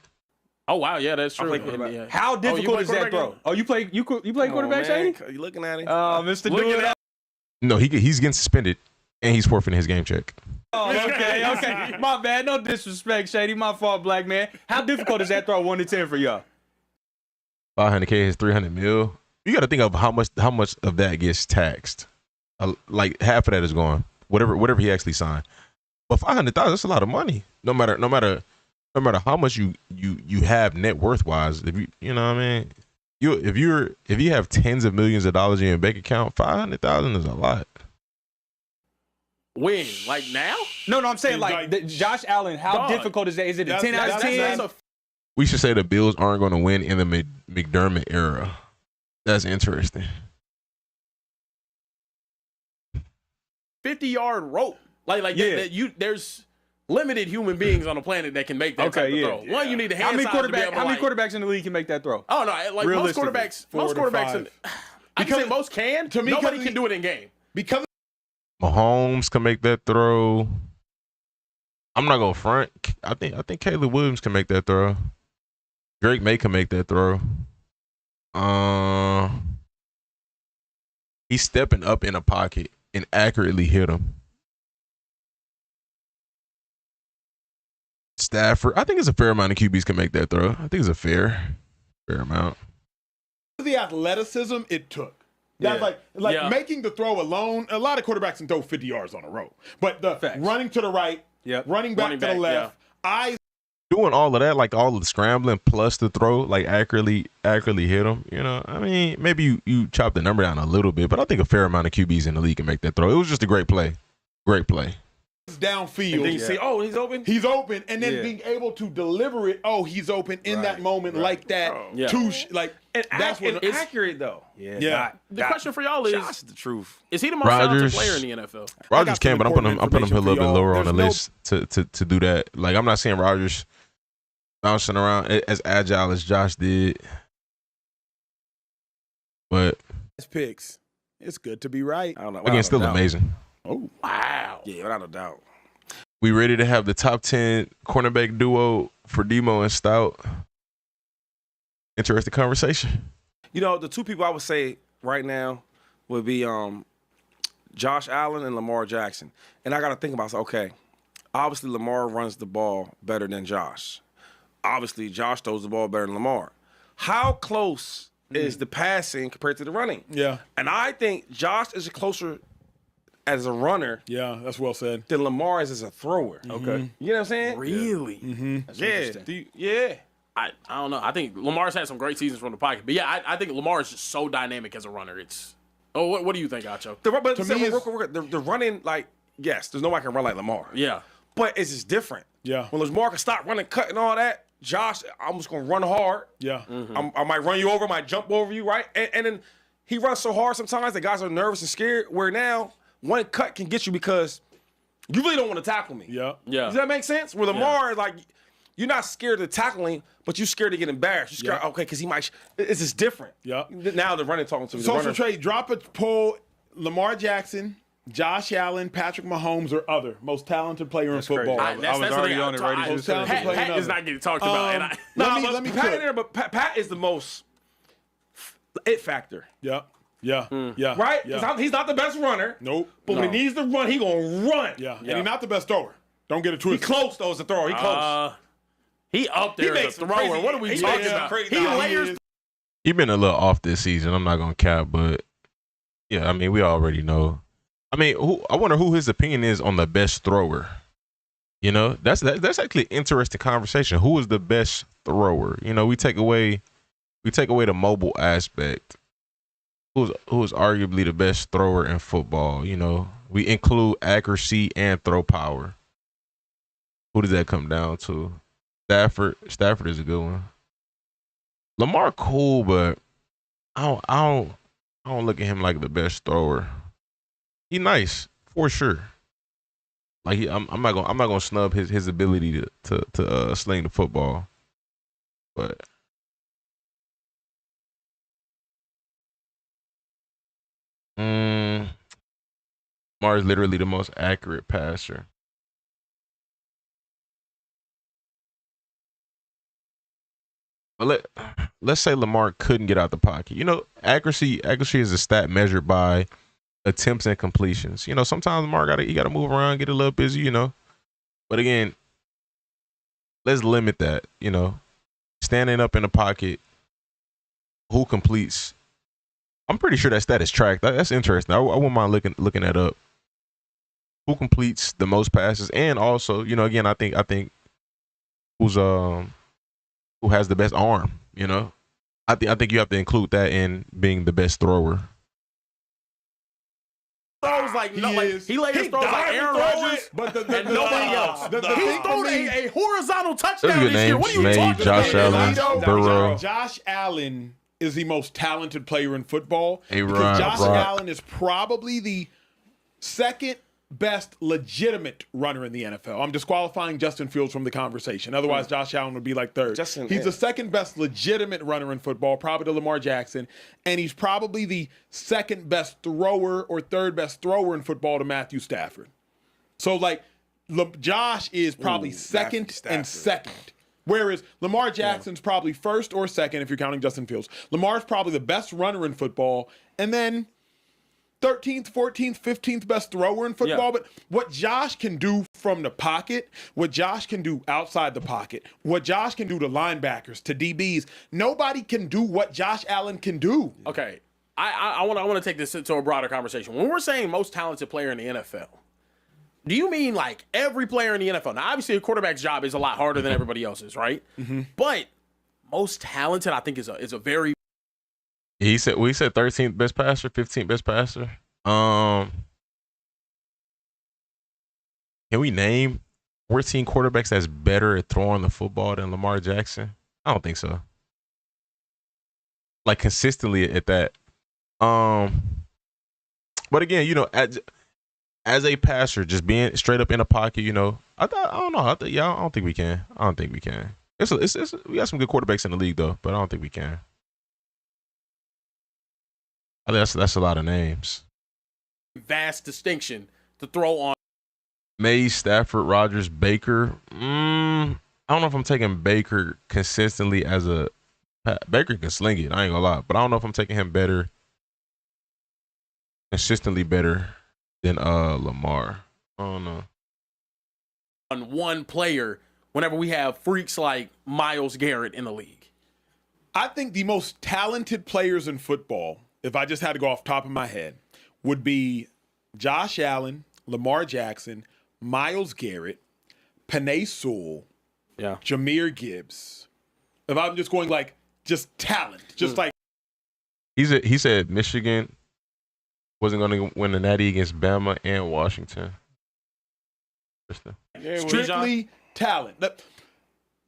Oh wow, yeah, that's true. play quarterback. Yeah. How difficult play is that quarterback throw? again? Oh, you play quarterback, Shady? You looking at him? Mr. Look Do at It. No, he's getting suspended and he's forfeiting his game check. Oh, okay. My bad. No disrespect, Shady. My fault, black man. How difficult is that throw 1 to 10 for y'all? 500K is 300 mil. You got to think of how much of that gets taxed. Like half of that is gone. Whatever he actually signed. But 500,000, that's a lot of money. No matter how much you have net worth wise. If you know what I mean. If you have tens of millions of dollars in your bank account, 500,000 is a lot. When? Like now? No, I'm saying Like, Josh Allen. How dog, difficult is that? Is it a 10 out of 10? That's a We should say the Bills aren't going to win in the McDermott era. That's interesting. 50-yard rope. Like Yeah. there's limited human beings on the planet that can make that type of throw. One, you need to How hand many size to be able to, quarterbacks like- quarterbacks in the league can make that throw? Oh no, like most Realistically, quarterbacks, 4 to 5. I can say most can. To me, Nobody because can do it in game. Because Mahomes can make that throw. I'm not gonna front. I think Caleb Williams can make that throw. Drake May can make that throw. He's stepping up in a pocket and accurately hit him. Stafford. I think it's a fair amount of QBs can make that throw. I think it's a fair amount. The athleticism it took. That's like making the throw alone. A lot of quarterbacks can throw 50 yards on a row. But the running to the right, running back to the left, doing all of that, like all of the scrambling plus the throw, like accurately hit him. You know, I mean, maybe you chop the number down a little bit, but I think a fair amount of QBs in the league can make that throw. It was just a great play. Great play. Downfield. And then you see, oh, he's open. He's open, and then being able to deliver it. Oh, he's open in that moment like that. That's what it's accurate though. The question for y'all is: Josh is the truth. Is he the most talented player in the NFL? Rodgers can, but I'm putting him a little bit lower on the list to do that. Like I'm not saying Rodgers bouncing around as agile as Josh did, but picks. It's good to be right. I don't know. Again, still amazing. Oh, wow. Yeah, without a doubt. We ready to have the top 10 cornerback duo for Demo and Stout. Interesting conversation. You know, the two people I would say right now would be Josh Allen and Lamar Jackson. And I got to think about, okay, obviously Lamar runs the ball better than Josh. Obviously, Josh throws the ball better than Lamar. How close is the passing compared to the running? Yeah. And I think Josh is closer as a runner. Yeah, that's well said. Than Lamar is as a thrower. Okay. You know what I'm saying? Really? Mm-hmm. Yeah. I don't know. I think Lamar's had some great seasons from the pocket. But yeah, I think Lamar is just so dynamic as a runner. What do you think, Acho? The running, like, yes, there's nobody can run like Lamar. Yeah. But it's just different. Yeah. When Lamar can stop running, cut, and all that, Josh, I'm just going to run hard. Yeah. Mm-hmm. I might run you over, might jump over you, right? And then he runs so hard sometimes that guys are nervous and scared, where now one cut can get you because you really don't want to tackle me. Yeah. Does that make sense? Where Lamar, like, you're not scared of tackling, but you're scared to get embarrassed. You're scared, okay, because he might. It's just different. Yeah. Now the running talking to me. Social trade, drop a poll. Lamar Jackson, Josh Allen, Patrick Mahomes, or other most talented player in football. I was already on it, right? Most talented player Pat ever. is not getting talked about. Let me Pat in there, but Pat is the most it factor. Yeah. Right? Yeah. He's not the best runner. Nope. But when he needs to run, he gonna run. Yeah. And he's not the best thrower. Don't get it He twisted. close though as a thrower. He close. He up there as a thrower. What are we talking about? He layers. He been a little off this season. I'm not gonna cap, but yeah, I mean we already know. I mean, I wonder who his opinion is on the best thrower. You know, that's actually an interesting conversation. Who is the best thrower? You know, we take away the mobile aspect. Who's arguably the best thrower in football? You know, we include accuracy and throw power. Who does that come down to? Stafford is a good one. Lamar cool, but I don't look at him like the best thrower. He nice for sure. Like I'm not gonna snub his ability to sling the football, but Lamar is literally the most accurate passer. But let's say Lamar couldn't get out the pocket. You know, accuracy is a stat measured by attempts and completions. You know, sometimes Lamar gotta move around, get a little busy, you know. But again, let's limit that, you know. Standing up in the pocket, who completes? I'm pretty sure that stat is tracked. That's interesting. I wouldn't mind looking that up. Who completes the most passes? And also, you know, again, I think who has the best arm, you know? I think you have to include that in being the best thrower. Throws like he layers throws like Aaron Rodgers, and nobody else. He's thrown a horizontal touchdown this year. What are you talking Josh about? Allen, Burrow. Josh Allen is the most talented player in football. Because Josh Allen is probably the second best legitimate runner in the NFL. I'm disqualifying Justin Fields from the conversation. Otherwise, Josh Allen would be like third. He's the second best legitimate runner in football, probably to Lamar Jackson, and he's probably the second best thrower or third best thrower in football to Matthew Stafford. So, like, Josh is probably second and second. Whereas Lamar Jackson's probably first or second if you're counting Justin Fields. Lamar's probably the best runner in football, and then 13th, 14th, 15th best thrower in football, but what Josh can do from the pocket, what Josh can do outside the pocket, what Josh can do to linebackers, to DBs, nobody can do what Josh Allen can do. Okay, I want to take this into a broader conversation. When we're saying most talented player in the NFL, do you mean like every player in the NFL? Now, obviously, a quarterback's job is a lot harder than everybody else's, right? But most talented, I think, is a very. He said 13th best passer, 15th best passer. Can we name 14 quarterbacks that's better at throwing the football than Lamar Jackson? I don't think so. Like consistently at that. But again, you know, as a passer, just being straight up in a pocket, you know, I don't know. I don't think we can. I don't think we can. We got some good quarterbacks in the league though, but I don't think we can. I think that's a lot of names. Vast distinction to throw on. Mays, Stafford, Rodgers, Baker. I don't know if I'm taking Baker consistently as a. Baker can sling it. I ain't gonna lie, but I don't know if I'm taking him consistently better than Lamar. I don't know. On one player, whenever we have freaks like Myles Garrett in the league, I think the most talented players in football, if I just had to go off the top of my head, would be Josh Allen, Lamar Jackson, Myles Garrett, Penei Sewell, Jahmyr Gibbs. If I'm just going like just talent, just like he said Michigan wasn't going to win the Natty against Bama and Washington. Strictly talent.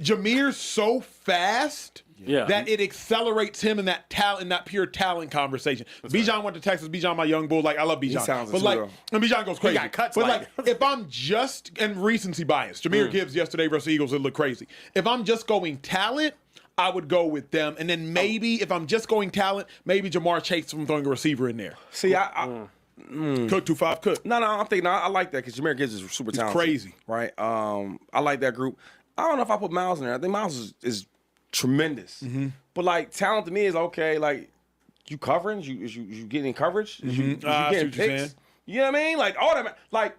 Jahmyr's so fast that it accelerates him in that talent, in that pure talent conversation. Bijan went to Texas. Bijan, my young bull, like I love Bijan, but like, and Bijan goes crazy. He got cuts, but like, if I'm just and recency bias, Jahmyr Gibbs yesterday versus Eagles, it looked crazy. If I'm just going talent, I would go with them, and then maybe if I'm just going talent, maybe Jamar Chase from throwing a receiver in there. See, Cook 2-5 Cook. No, I'm thinking I like that because Jahmyr Gibbs is super talented. Crazy, right? I like that group. I don't know if I put Myles in there. I think Myles is tremendous, but like talent to me is okay. Like you covering, you getting coverage, you getting picks. You know what I mean? Like all that. Like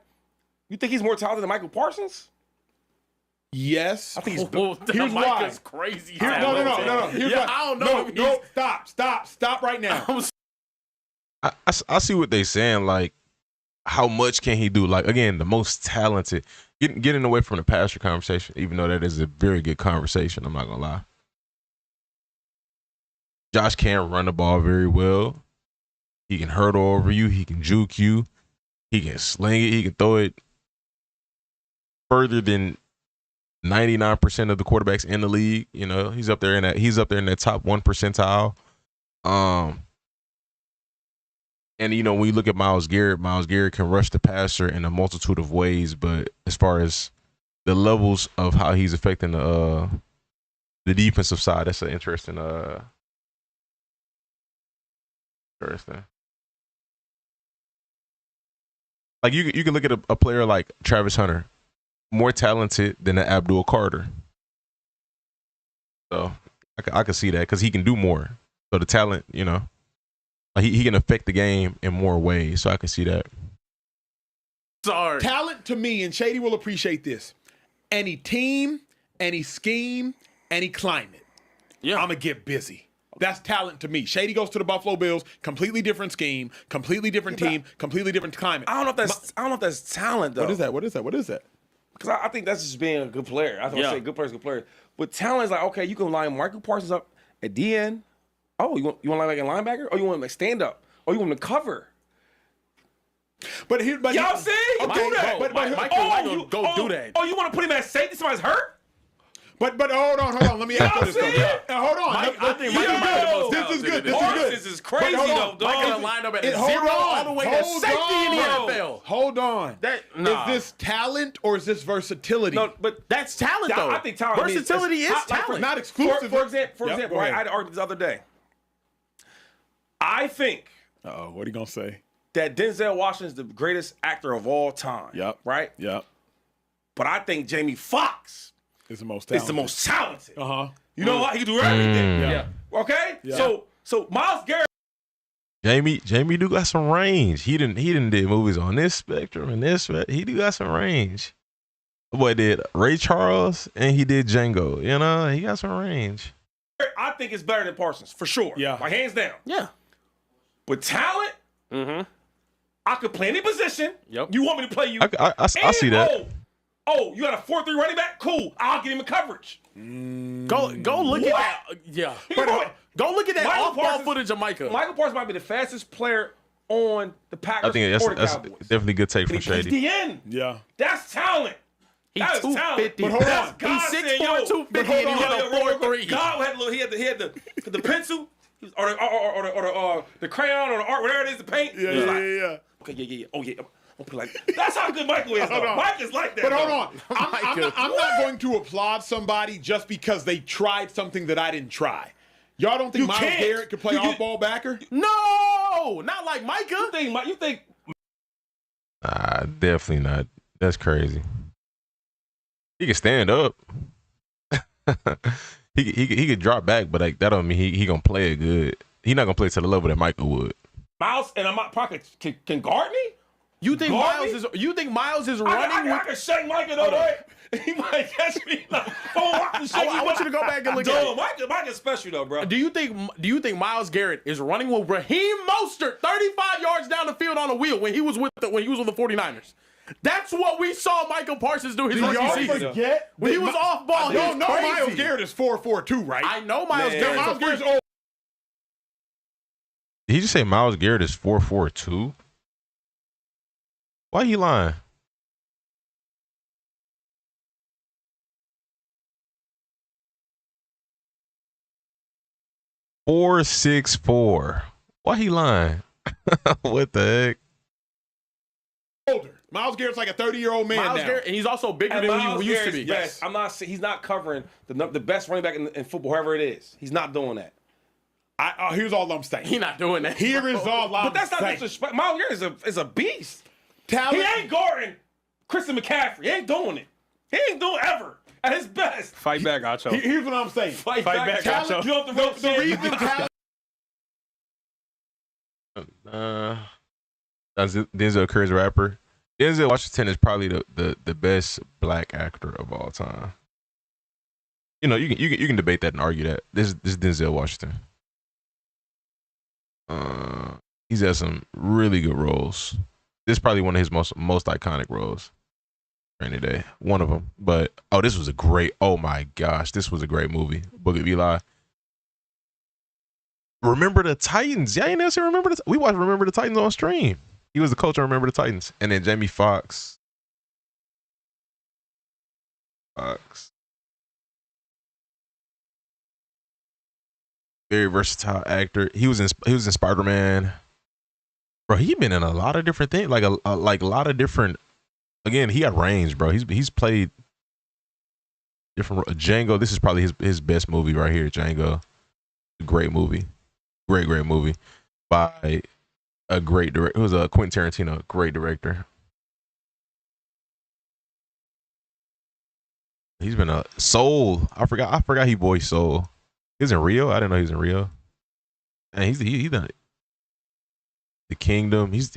you think he's more talented than Michael Parsons? Yes. I think he's. Here's why. Is crazy. No. Here's why. I don't know. No. Stop right now. I see what they saying. Like, how much can he do? Like, again, the most talented. Getting away from the passer conversation, even though that is a very good conversation. I'm not gonna lie. Josh can run the ball very well. He can hurdle over you. He can juke you. He can sling it. He can throw it further than 99% of the quarterbacks in the league. You know, he's up there in that top 1 percentile. And you know, when you look at Myles Garrett can rush the passer in a multitude of ways, but as far as the levels of how he's affecting the defensive side, that's an interesting. Like you can look at a player like Travis Hunter, more talented than Abdul Carter. So I can see that because he can do more. So the talent, you know, like he can affect the game in more ways. So I can see that. Sorry. Talent to me, and Shady will appreciate this. Any team, any scheme, any climate. I'm going to get busy. That's talent to me. Shady goes to the Buffalo Bills, completely different scheme, completely different team, completely different climate. I don't know if that's talent though. What is that? Because I think that's just being a good player. I don't say good player. But talent is like, okay, you can line Michael Parsons up at DN. Oh, you want like a linebacker? Or you want him to stand up? Or you want him to cover? But y'all see? Okay, do that. Michael, go do that. Oh, you want to put him at safety? Somebody's hurt? But hold on. Let me ask you this. Hold on. I think Michael this is good. This is crazy though, dog. Michael lined up at a 0 all the way to safety in the NFL. Hold on. Is this talent or is this versatility? No, but that's talent though. I think talent. Versatility is talent. Not exclusive. For example, right? I had an argument this other day. I think. Uh-oh, what are you gonna say? That Denzel Washington is the greatest actor of all time. Yep. Right? Yep. But I think Jamie Foxx is the most talented. Uh-huh. You know what? He can do everything. Yeah. Okay? Yeah. So Myles Garrett Jamie do got some range. He didn't did movies on this spectrum and this. He do got some range. The boy did Ray Charles and he did Django. You know, he got some range. I think it's better than Parsons for sure. Yeah, like hands down. Yeah. With talent, I could play any position. Yep. You want me to play you? I see that. Oh, you got a 4-3 running back? Cool. I'll get him in coverage. Go look at that. Yeah. Go look at that off-ball footage of Micah. Michael Parsons might be the fastest player on the Packers. I think that's definitely a good take from Shady. He's the end. Yeah. That's talent. He's That is 250. talent. But hold on. He's 6'4", 250, and he had a 4'3". God had the pencil, or the crayon, or the art, whatever it is, the paint. Yeah. Okay, yeah. Oh yeah. That's how good Michael is. Mike is like that. But hold on. I'm not going to applaud somebody just because they tried something that I didn't try. Y'all don't think Myles Garrett could play off-ball backer? No, not like Micah. You think? Definitely not. That's crazy. He can stand up. he could drop back, but like that don't mean he gonna play it good. He not gonna play to the level that Michael would. Miles and Pocket can guard me. You think Miles is running? I can shake Micah though, right? He might catch me. I want you to go back and look at it. Micah's special though, bro. Do you think Myles Garrett is running with Raheem Mostert 35 yards down the field on a wheel when he was with the 49ers? That's what we saw Michael Parsons do his rookie season. Forget when he was off ball. He was crazy. Myles Garrett is 4'4" right? I know Myles Garrett. Myles Garrett's old. Did he just say Myles Garrett is 4'4" Why he lying? .464. Why he lying? What the heck? Older. Myles Garrett's like a 30-year-old man now. Garrett, and he's also bigger than he used to be. Yes, he's not covering the best running back in football, whoever it is. He's not doing that. Here's all I'm saying. He's not doing that. Here is all I'm saying. But that's not disrespect. Myles Garrett is a beast. Talent. He ain't guarding Christian McCaffrey. He ain't doing it. He ain't doing ever at his best. Fight back, Acho. Here's what I'm saying. Fight back, Acho. Get off the rope. The reason talent. Denzel Curry's rapper. Denzel Washington is probably the best black actor of all time. You know, you can debate that and argue that. This is Denzel Washington. He's had some really good roles. This is probably one of his most iconic roles. Any day, one of them. But this was a great. Oh my gosh, this was a great movie. Book of Eli. Remember the Titans? Yeah, you never say Remember the. We watched Remember the Titans on stream. He was the coach on Remember the Titans, and then Jamie Foxx. Very versatile actor. He was in Spider-Man. Bro, he been in a lot of different things, like a lot of different. Again, he got range, bro. He's played different. Django. This is probably his best movie right here. Django, great movie, great movie by a great director. It was a Quentin Tarantino, great director. He's been a Soul. I forgot he voiced Soul. He was in Rio. I didn't know he was in Rio. And he's done it. The Kingdom. He's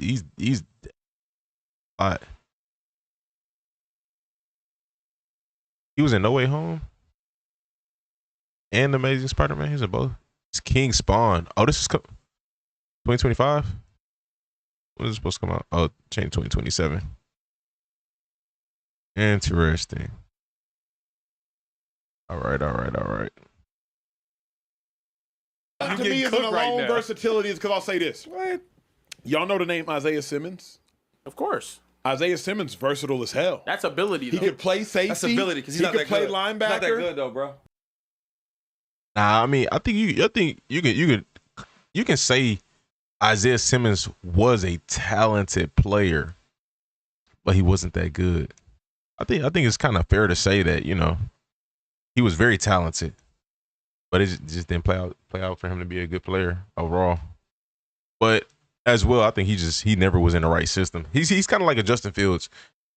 he was in No Way Home and Amazing Spider-Man. He's in both. It's King Spawn. Oh, this is 2025. When is it supposed to come out? Oh, change 2027. Interesting. All right. To me, isn't alone versatility is because I'll say this. What? Y'all know the name Isaiah Simmons? Of course. Isaiah Simmons versatile as hell. That's ability. He could play safety. That's ability because he could play linebacker. He's not that good though, bro. Nah, I mean, I think you can say Isaiah Simmons was a talented player, but he wasn't that good. I think it's kind of fair to say that, you know, he was very talented, but it just didn't play out for him to be a good player overall. But as well, I think he never was in the right system. He's kind of like a Justin Fields.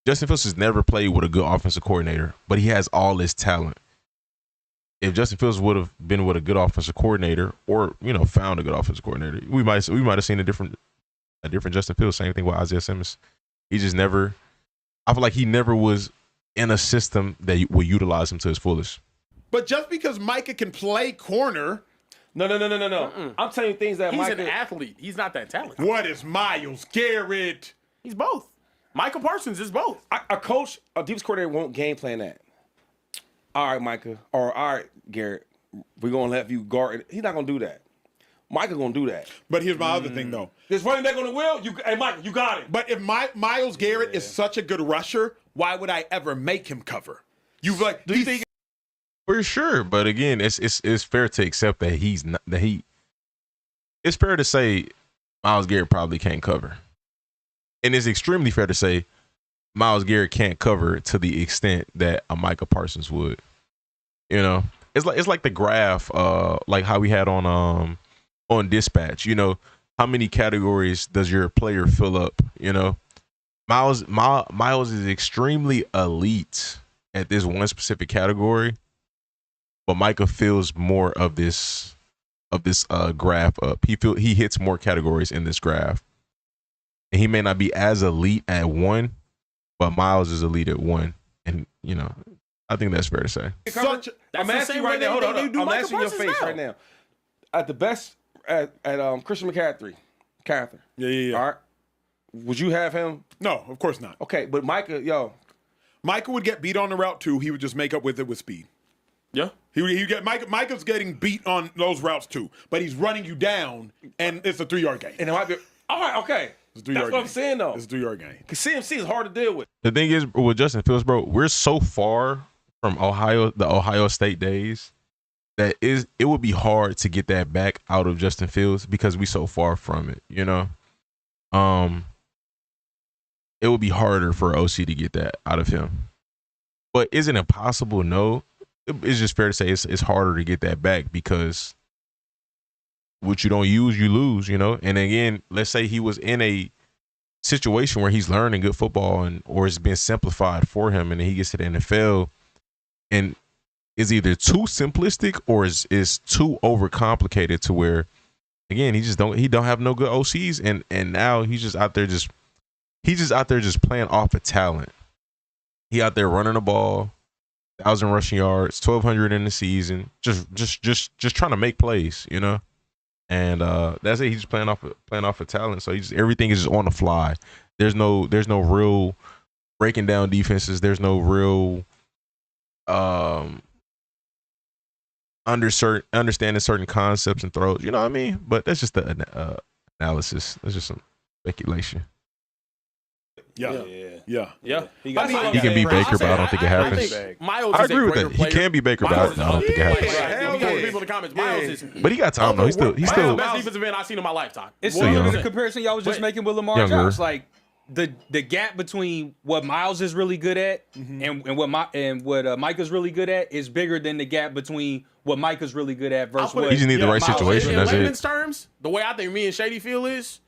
Justin Fields has never played with a good offensive coordinator, but he has all this talent. if Justin Fields would have been with a good offensive coordinator, or found a good offensive coordinator, we might have seen a different Justin Fields. Same thing with Isaiah Simmons. He just never. I feel like he never was in a system that will utilize him to his fullest. But just because Micah can play corner. No. I'm telling you things that He's Micah. an athlete. He's not that talented. What is Myles Garrett? He's both. Michael Parsons is both. A coach, a defense coordinator won't game plan that. All right, Micah, or all right, Garrett, we're going to have you guard it. He's not going to do that. Micah going to do that. But here's my other thing, though. This running back on the wheel, hey, Micah, you got it. But if Myles Garrett is such a good rusher, why would I ever make him cover? Do you think? For sure, but again, it's fair to accept that he's not that he. It's fair to say Myles Garrett probably can't cover, and it's extremely fair to say Myles Garrett can't cover to the extent that a Micah Parsons would. It's like the graph, like how we had on Dispatch. How many categories does your player fill up? Myles is extremely elite at this one specific category, but Micah fills more of this graph up. He hits more categories in this graph, and he may not be as elite at one, but Myles is elite at one, and I think that's fair to say. I'm asking you right now. Hold on. I'm asking your face right now. At the best, at Christian McCaffrey. Yeah. All right. Would you have him? No, of course not. Okay, but Micah would get beat on the route too. He would just make up with it with speed. Yeah. He would get Micah's getting beat on those routes too, but he's running you down, and it's a 3-yard gain. And it might be all right. Okay, that's what I'm saying though. It's a 3-yard gain. Because CMC is hard to deal with. The thing is with Justin Fields, bro, we're so far from the Ohio State days that it would be hard to get that back out of Justin Fields because we so far from it. It would be harder for OC to get that out of him. But is it impossible? No. It's just fair to say it's harder to get that back because what you don't use, you lose, And again, let's say he was in a situation where he's learning good football or it's been simplified for him, and then he gets to the NFL and is either too simplistic or is too overcomplicated to where, again, he don't have no good OCs, and now he's just out there just playing off of talent. He out there running the ball, 1,000 rushing yards, 1,200 in the season, just trying to make plays, And that's it. He's just playing off of talent. So everything is just on the fly. There's no real breaking down defenses. There's no real understanding certain concepts and throws. You know what I mean? But that's just the analysis. That's just some speculation. Yeah. He can be Baker, but I don't think it happens. I agree with that. He can be Baker, but I don't think it happens. People in the comments, Myles is. But he got time though. He's still the best defensive end I've seen in my lifetime. It's still young. the comparison y'all was just making with Lamar Younger. Jackson. Like the gap between what Myles is really good at and what Micah's really good at is bigger than the gap between what Micah's really good at versus what he just need the right Myles situation. In That's layman's it. terms, the way I think me and Shady feel is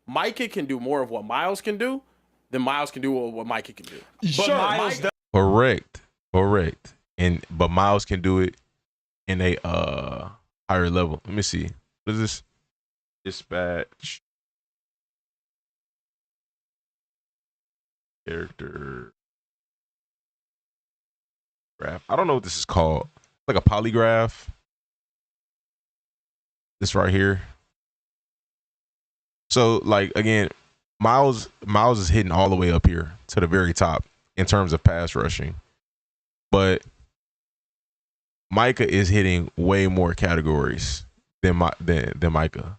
Micah can do more of what Myles can do than Myles can do what Micah can do. But Myles does. Correct. But Myles can do it in a higher level. Let me see. What is this? Dispatch. Character graph. I don't know what this is called. Like a polygraph. This right here. So, like, again, Myles is hitting all the way up here to the very top in terms of pass rushing. But Micah is hitting way more categories than Micah.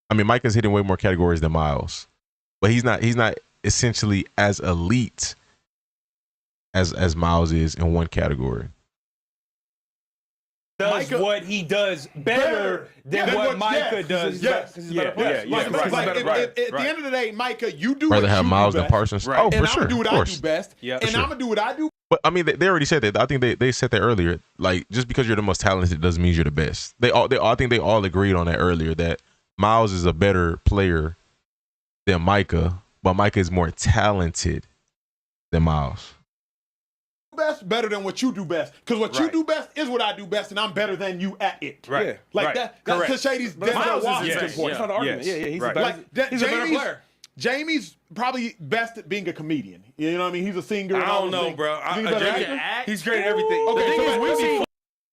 I mean, Micah's hitting way more categories than Myles. But he's not essentially as elite as Myles is in one category. What he does better than what Micah does. Yes. At the end of the day, Micah, you do Rather what have you Myles do than best. Parsons. Right. Oh, for And sure. I'm gonna do what Of I course. do best. Yeah, and for I'm sure. gonna do what I do. But I mean, they already said that. I think they said that earlier. Like, just because you're the most talented doesn't mean you're the best. I think they all agreed on that earlier, that Myles is a better player than Micah, but Micah is more talented than Myles. best better than what you do best. Because what you do best is what I do best, and I'm better than you at it. Right. Yeah. Like that's because Shady's Miles Denzel is Washington yes. point. That's not an argument. Yes. Yeah, he's Right. a better, Like he's a better player. Jamie's probably best at being a comedian. You know what I mean? He's a singer. I don't know, bro. He's great at everything. Okay,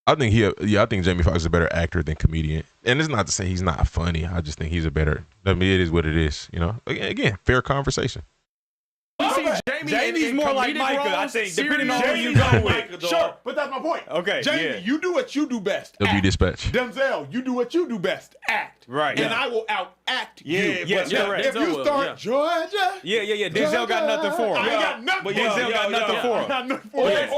I think Jamie Foxx is a better actor than comedian. And it's not to say he's not funny. I just think he's a better. I mean, it is what it is. You know. Again, fair conversation. Jamie's more like Micah, I think, depending on who you go with. Sure, but that's my point. Okay, Jamie, you do what you do best. W Dispatch. Denzel, you do what you do best. Act. Right. And I will out-act you. Yes, correct. If you start Georgia. Yeah. Denzel got nothing for him. I ain't got nothing But for him. Denzel got nothing for him. I got nothing for him.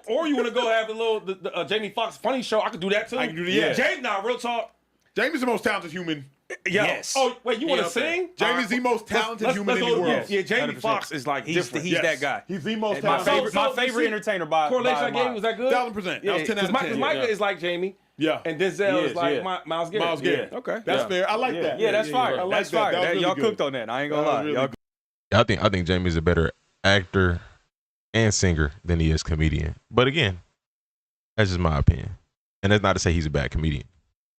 Or you want to go have the Jamie Foxx funny show? I could do that too. I can do that. Yeah. Jamie, nah, real talk. Jamie's the most talented human. Yes. Oh, wait, you want to sing? Jamie's the most talented human in the world. Yes. Yeah, Jamie 100%. Foxx is like different. He's that guy. He's the most My talented. favorite entertainer by Correlation I gave miles. was that good? 1,000%. That was 10 out of 10. Micah is like Jamie. Yeah. And Denzel is like yeah. Miles Garrett. Miles Garrett. Yeah. Okay. That's fair. I like that. Yeah, that's fire. I like That's that. fire. That was really Y'all good. cooked on that. I ain't gonna That was lie. really Y'all good. I think Jamie's a better actor and singer than he is comedian. But again, that's just my opinion. And that's not to say he's a bad comedian.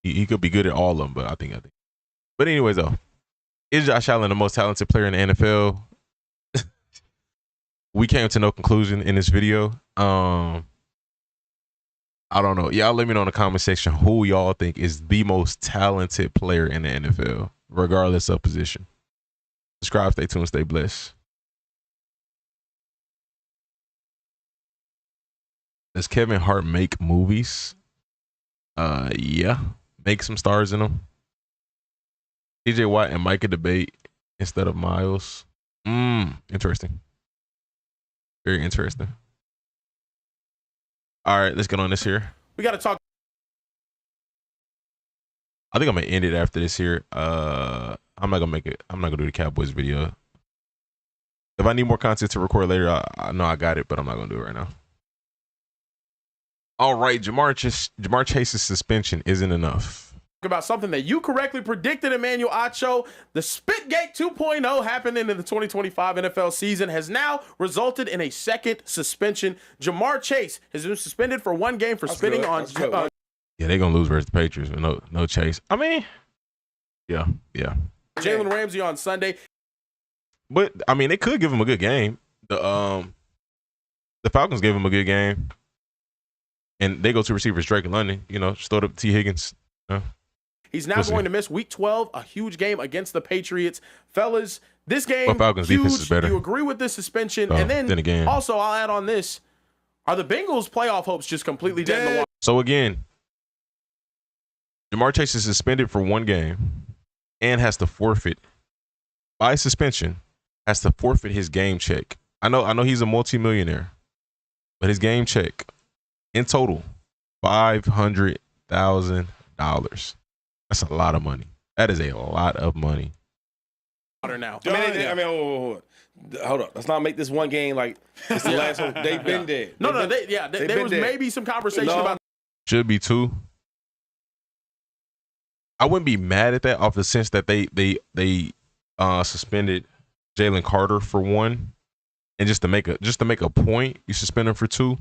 He could be good at all of them, but I think. But anyways, though, is Josh Allen the most talented player in the NFL? We came to no conclusion in this video. I don't know. Y'all let me know in the comment section who y'all think is the most talented player in the NFL, regardless of position. Subscribe, stay tuned, stay blessed. Does Kevin Hart make movies? Yeah. Make some stars in them. TJ Watt and Micah debate instead of Miles. Interesting. Very interesting. All right, let's get on this here. We got to talk. I think I'm gonna end it after this here. I'm not gonna make it. I'm not gonna do the Cowboys video. If I need more content to record later, I know I got it, but I'm not gonna do it right now. All right, Jamar Chase's suspension isn't enough. About something that you correctly predicted, Emmanuel Acho. The Spitgate 2.0 happening in the 2025 NFL season has now resulted in a second suspension. Jamar Chase has been suspended for 1 game for spitting on. Yeah, they're gonna lose versus the Patriots with no Chase. I mean, yeah. Jalen Ramsey on Sunday. But I mean, they could give him a good game. The Falcons gave him a good game, and they go to receivers Drake and London. Just throw it up to T. Higgins. He's now going to miss Week 12, a huge game against the Patriots. Fellas, this game, Falcons huge. defense is better. You agree with this suspension? And then again, also, I'll add on this. Are the Bengals' playoff hopes just completely dead in the water? So again, Jamar Chase is suspended for 1 game and has to forfeit, by suspension, has to forfeit his game check. I know he's a multimillionaire, but his game check in total, $500,000. That's a lot of money. That is a lot of money. Now. Hold up. Let's not make this 1 game like it's the last one. They've been dead. There was maybe some conversation about. Should be 2. I wouldn't be mad at that off the sense that they suspended Jalen Carter for 1, and just to make a point, you suspend him for 2.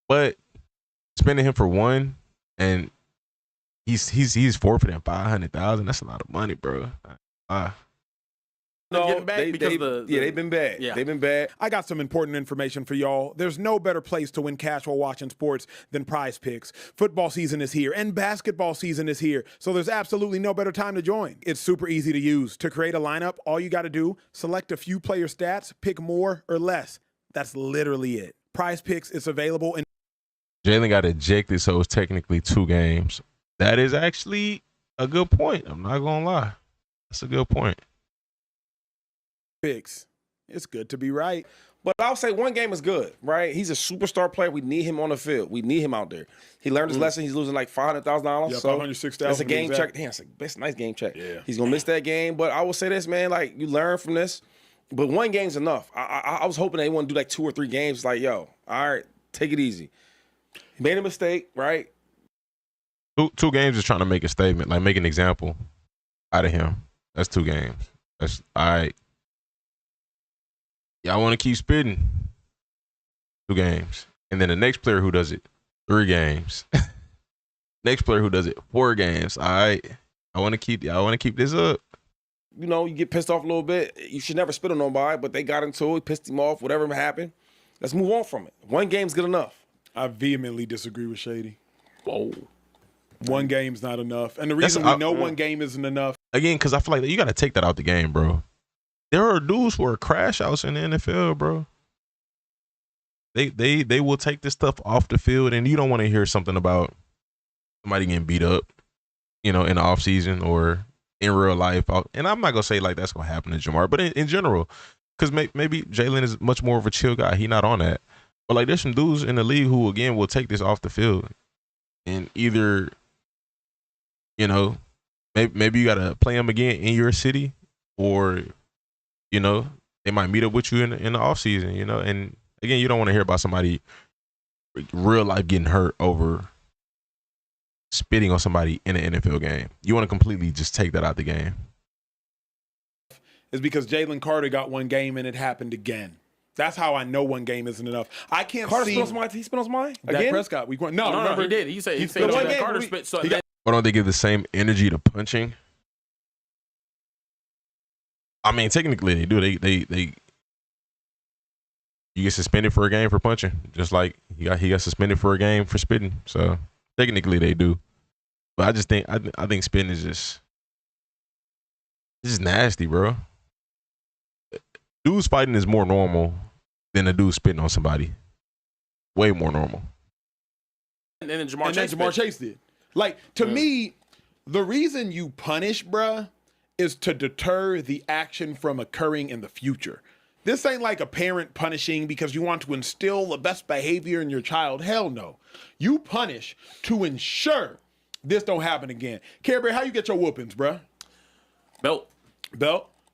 But suspending him for 1 and he's forfeiting $500,000. That's a lot of money, bro. They've been bad. Yeah. They've been bad. I got some important information for y'all. There's no better place to win cash while watching sports than Prize Picks. Football season is here and basketball season is here, so there's absolutely no better time to join. It's super easy to use. To create a lineup, all you got to do, select a few player stats, pick more or less. That's literally it. Prize Picks is available in. Jalen got ejected, so it's technically 2 games. That is actually a good point. I'm not gonna lie. That's a good point. Picks. It's good to be right. But I'll say 1 game is good, right? He's a superstar player. We need him on the field. We need him out there. He learned his lesson. He's losing like $500,000. Yeah, so $506,000 that's a game check. exact. Damn, that's a nice game check. Yeah. He's gonna miss that game. But I will say this, man. Like, you learn from this. But 1 game's enough. I was hoping they want to do like 2 or 3 games. Like, yo, all right, take it easy. He made a mistake, right? 2 games is trying to make a statement, like make an example out of him. That's 2 games. That's all right. Y'all want to keep spitting? 2 games. And then the next player who does it, 3 games. Next player who does it, 4 games. All right. I want to keep this up. You know, you get pissed off a little bit. You should never spit on nobody, but they got into it, pissed him off, whatever happened. Let's move on from it. 1 game's good enough. I vehemently disagree with Shady. Whoa. 1 game's not enough. And the reason we know 1 game isn't enough. Again, because I feel like you got to take that out the game, bro. There are dudes who are crash outs in the NFL, bro. They will take this stuff off the field, and you don't want to hear something about somebody getting beat up, in the offseason or in real life. And I'm not going to say like that's going to happen to Jamar, but in general, because maybe Jalen is much more of a chill guy. He not on that. But like there's some dudes in the league who, again, will take this off the field. And either, maybe you got to play them again in your city, or, they might meet up with you in the offseason, And again, you don't want to hear about somebody real life getting hurt over spitting on somebody in an NFL game. You want to completely just take that out the game. Is because Jalen Carter got 1 game and it happened again. That's how I know 1 game isn't enough. I can't Carter see. He spit on somebody Dak again? Prescott. No, remember he did. He said one game. Carter spit. So Why don't they give the same energy to punching? I mean, technically they do. They you get suspended for a game for punching, just like he got suspended for a game for spitting. So technically they do. But I just think I think spitting is just nasty, bro. Dudes fighting is more normal than a dude spitting on somebody. Way more normal. And then Jamar Chase did. Like, to me, the reason you punish, bruh, is to deter the action from occurring in the future. This ain't like a parent punishing because you want to instill the best behavior in your child. Hell no. You punish to ensure this don't happen again. Care Bear, how you get your whoopings, bruh? Belt.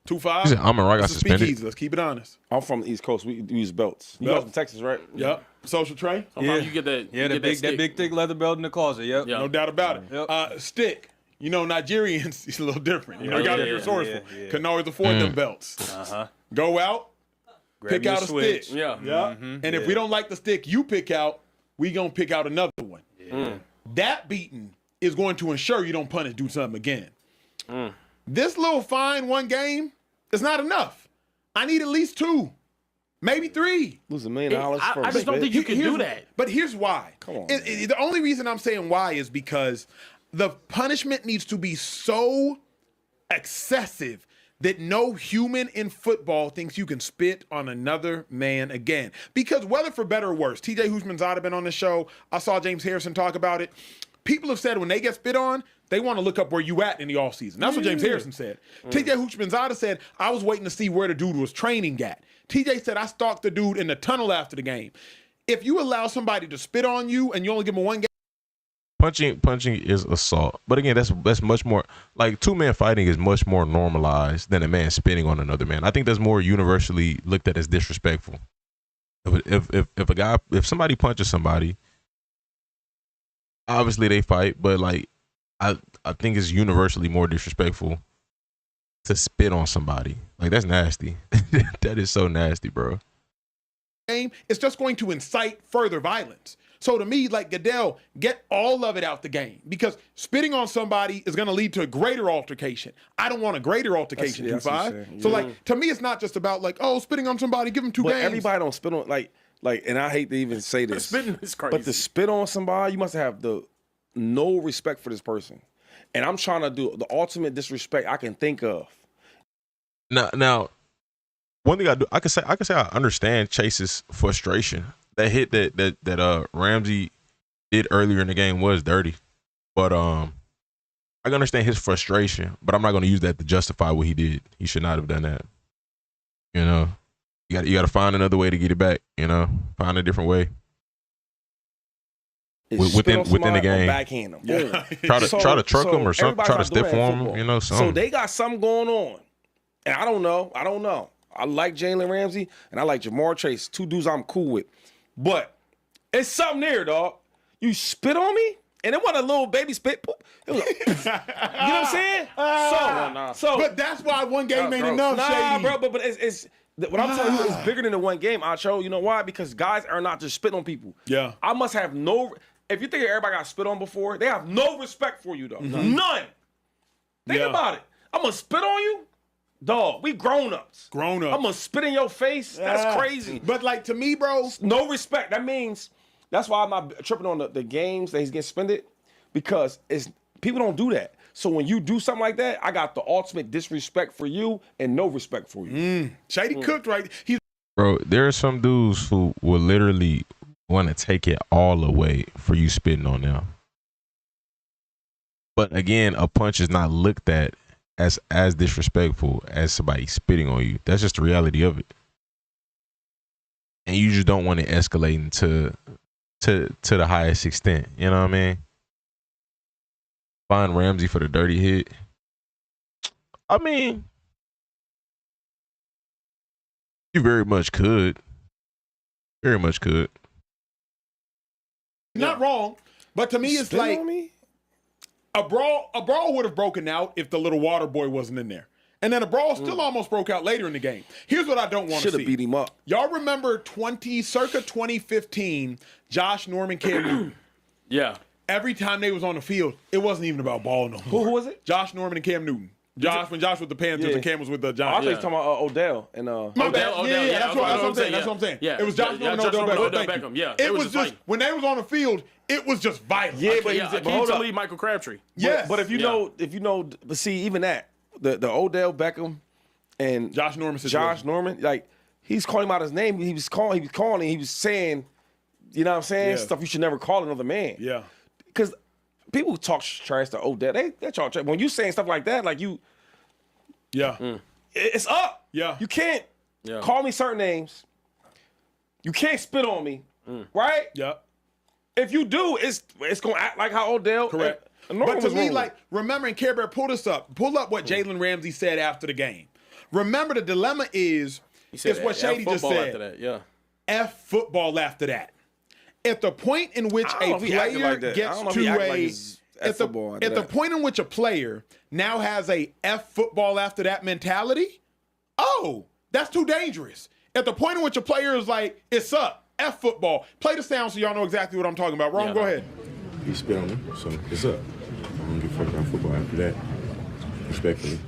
2-5. He said, I'm I got suspended. Speakeasy. Let's keep it honest. I'm from the East Coast. We use belts. You guys from Texas, right? Yep. Social Trey. Sometimes you get that. that big thick leather belt in the closet. Yep. No doubt about it. Yep. Stick. Nigerians, it's a little different. You got to be resourceful. Couldn't always afford them belts. Go out, pick out a switch. stick. Yeah. And if we don't like the stick you pick out, we going to pick out another one. That beating is going to ensure you don't do something again. This little fine 1 game is not enough. I need at least 2, maybe 3. Lose $1 million for I just don't think you can do that. But here's why. Come on. The only reason I'm saying why is because the punishment needs to be so excessive that no human in football thinks you can spit on another man again. Because whether for better or worse, TJ Houshmandzadeh been on the show. I saw James Harrison talk about it. People have said when they get spit on, they want to look up where you at in the offseason. That's what James Harrison said. TJ Houshmandzadeh said, I was waiting to see where the dude was training at. TJ said, I stalked the dude in the tunnel after the game. If you allow somebody to spit on you and you only give them 1 game, Punching is assault. But again, that's much more like 2-man fighting is much more normalized than a man spitting on another man. I think that's more universally looked at as disrespectful. If somebody punches somebody, obviously they fight, but like I think it's universally more disrespectful to spit on somebody. Like that's nasty. That is so nasty, bro. It's just going to incite further violence. So to me, like Goodell, get all of it out the game because spitting on somebody is going to lead to a greater altercation. I don't want a greater altercation, Q5. So like to me, it's not just about like, spitting on somebody, give them 2 games. Everybody don't spit on like, and I hate to even say this. Spitting is crazy. But to spit on somebody, you must have no respect for this person. And I'm trying to do the ultimate disrespect I can think of. Now, one thing I can say I understand Chase's frustration. That hit that Ramsey did earlier in the game was dirty, but I can understand his frustration. But I'm not going to use that to justify what he did. He should not have done that. You got to find another way to get it back. Find a different way within the game. Backhand him. Yeah. try to truck him or something. Try to stiff form him. So they got something going on, and I don't know. I like Jalen Ramsey and I like Jamar Chase, 2 dudes I'm cool with. But it's something there, dog. You spit on me, and it wasn't a little baby spit. It was you know what I'm saying? So, but that's why 1 game ain't enough, Nah, Shady. bro, but it's What I'm telling you is bigger than the one game, Acho. You know why? Because guys are not just spitting on people. Yeah. I must have no. If you think everybody got spit on before, they have no respect for you though. None. Think about it. I'm gonna spit on you, dog. We grown ups. Grown ups. I'm gonna spit in your face. That's crazy. But like to me, bro, No respect. That means that's why I'm not tripping on the games that he's getting suspended, because it's people don't do that. So when you do something like that, I got the ultimate disrespect for you and no respect for you. Shady cooked right. He's Bro, there are some dudes who will literally want to take it all away for you spitting on them. But again, a punch is not looked at as disrespectful as somebody spitting on you. That's just the reality of it. And you just don't want to escalate into to the highest extent. You know what I mean? Find Ramsey for the dirty hit. I mean, you very much could. Very much could. not wrong, but to me, it's Spit like on me? a brawl would have broken out if the little water boy wasn't in there. And then a brawl still almost broke out later in the game. Here's what I don't want to see. Should have beat him up. Y'all remember circa 2015, Josh Norman, Cam Newton. Yeah. Every time they was on the field, it wasn't even about ball no more. Who was it? Josh Norman and Cam Newton. When Josh with the Panthers Yeah. and Cam was with the I Giants. thought you was talking about Odell and My bad. Odell, Yeah, yeah, that's what I'm saying. yeah. That's what I'm saying. Yeah. It was Josh Norman and Josh Odell Norman, Beckham. Odell Thank you. Beckham. Yeah. It was just just, when they was on the field, it was just violent. Yeah, but Yeah, but Akeem hold up. Talib, Michael Crabtree. Yes. But if you know, but see, even that, the Odell Beckham and Josh Norman, like he's calling him out his name. He was saying, you know what I'm saying, Yeah. stuff you should never call another man. Yeah. Because people who talk trash to Odell, they talk trash. When you saying stuff like that, like you, Yeah. it's up. Yeah. You can't Yeah. call me certain names. You can't spit on me, right? Yeah. If you do, it's gonna act like how Odell. Correct. and Norman But to was me, rolling. like, remember, and Care Bear, pull up what Jalen Ramsey said after the game. Remember, the dilemma is, it's what Shady just football said. After that. Yeah. F football after that. At the point in which I don't know a if he acted player like that. I gets don't know if he to acted a like it's F at the football after at the that. point in which a player now has a F football after that mentality, that's too dangerous. At the point in which a player is like, it's up, F football. Play the sound so y'all know exactly what I'm talking about. Ron, Yeah. go ahead. He spit on me, so it's up. I don't give a fuck about football after that. Respectfully.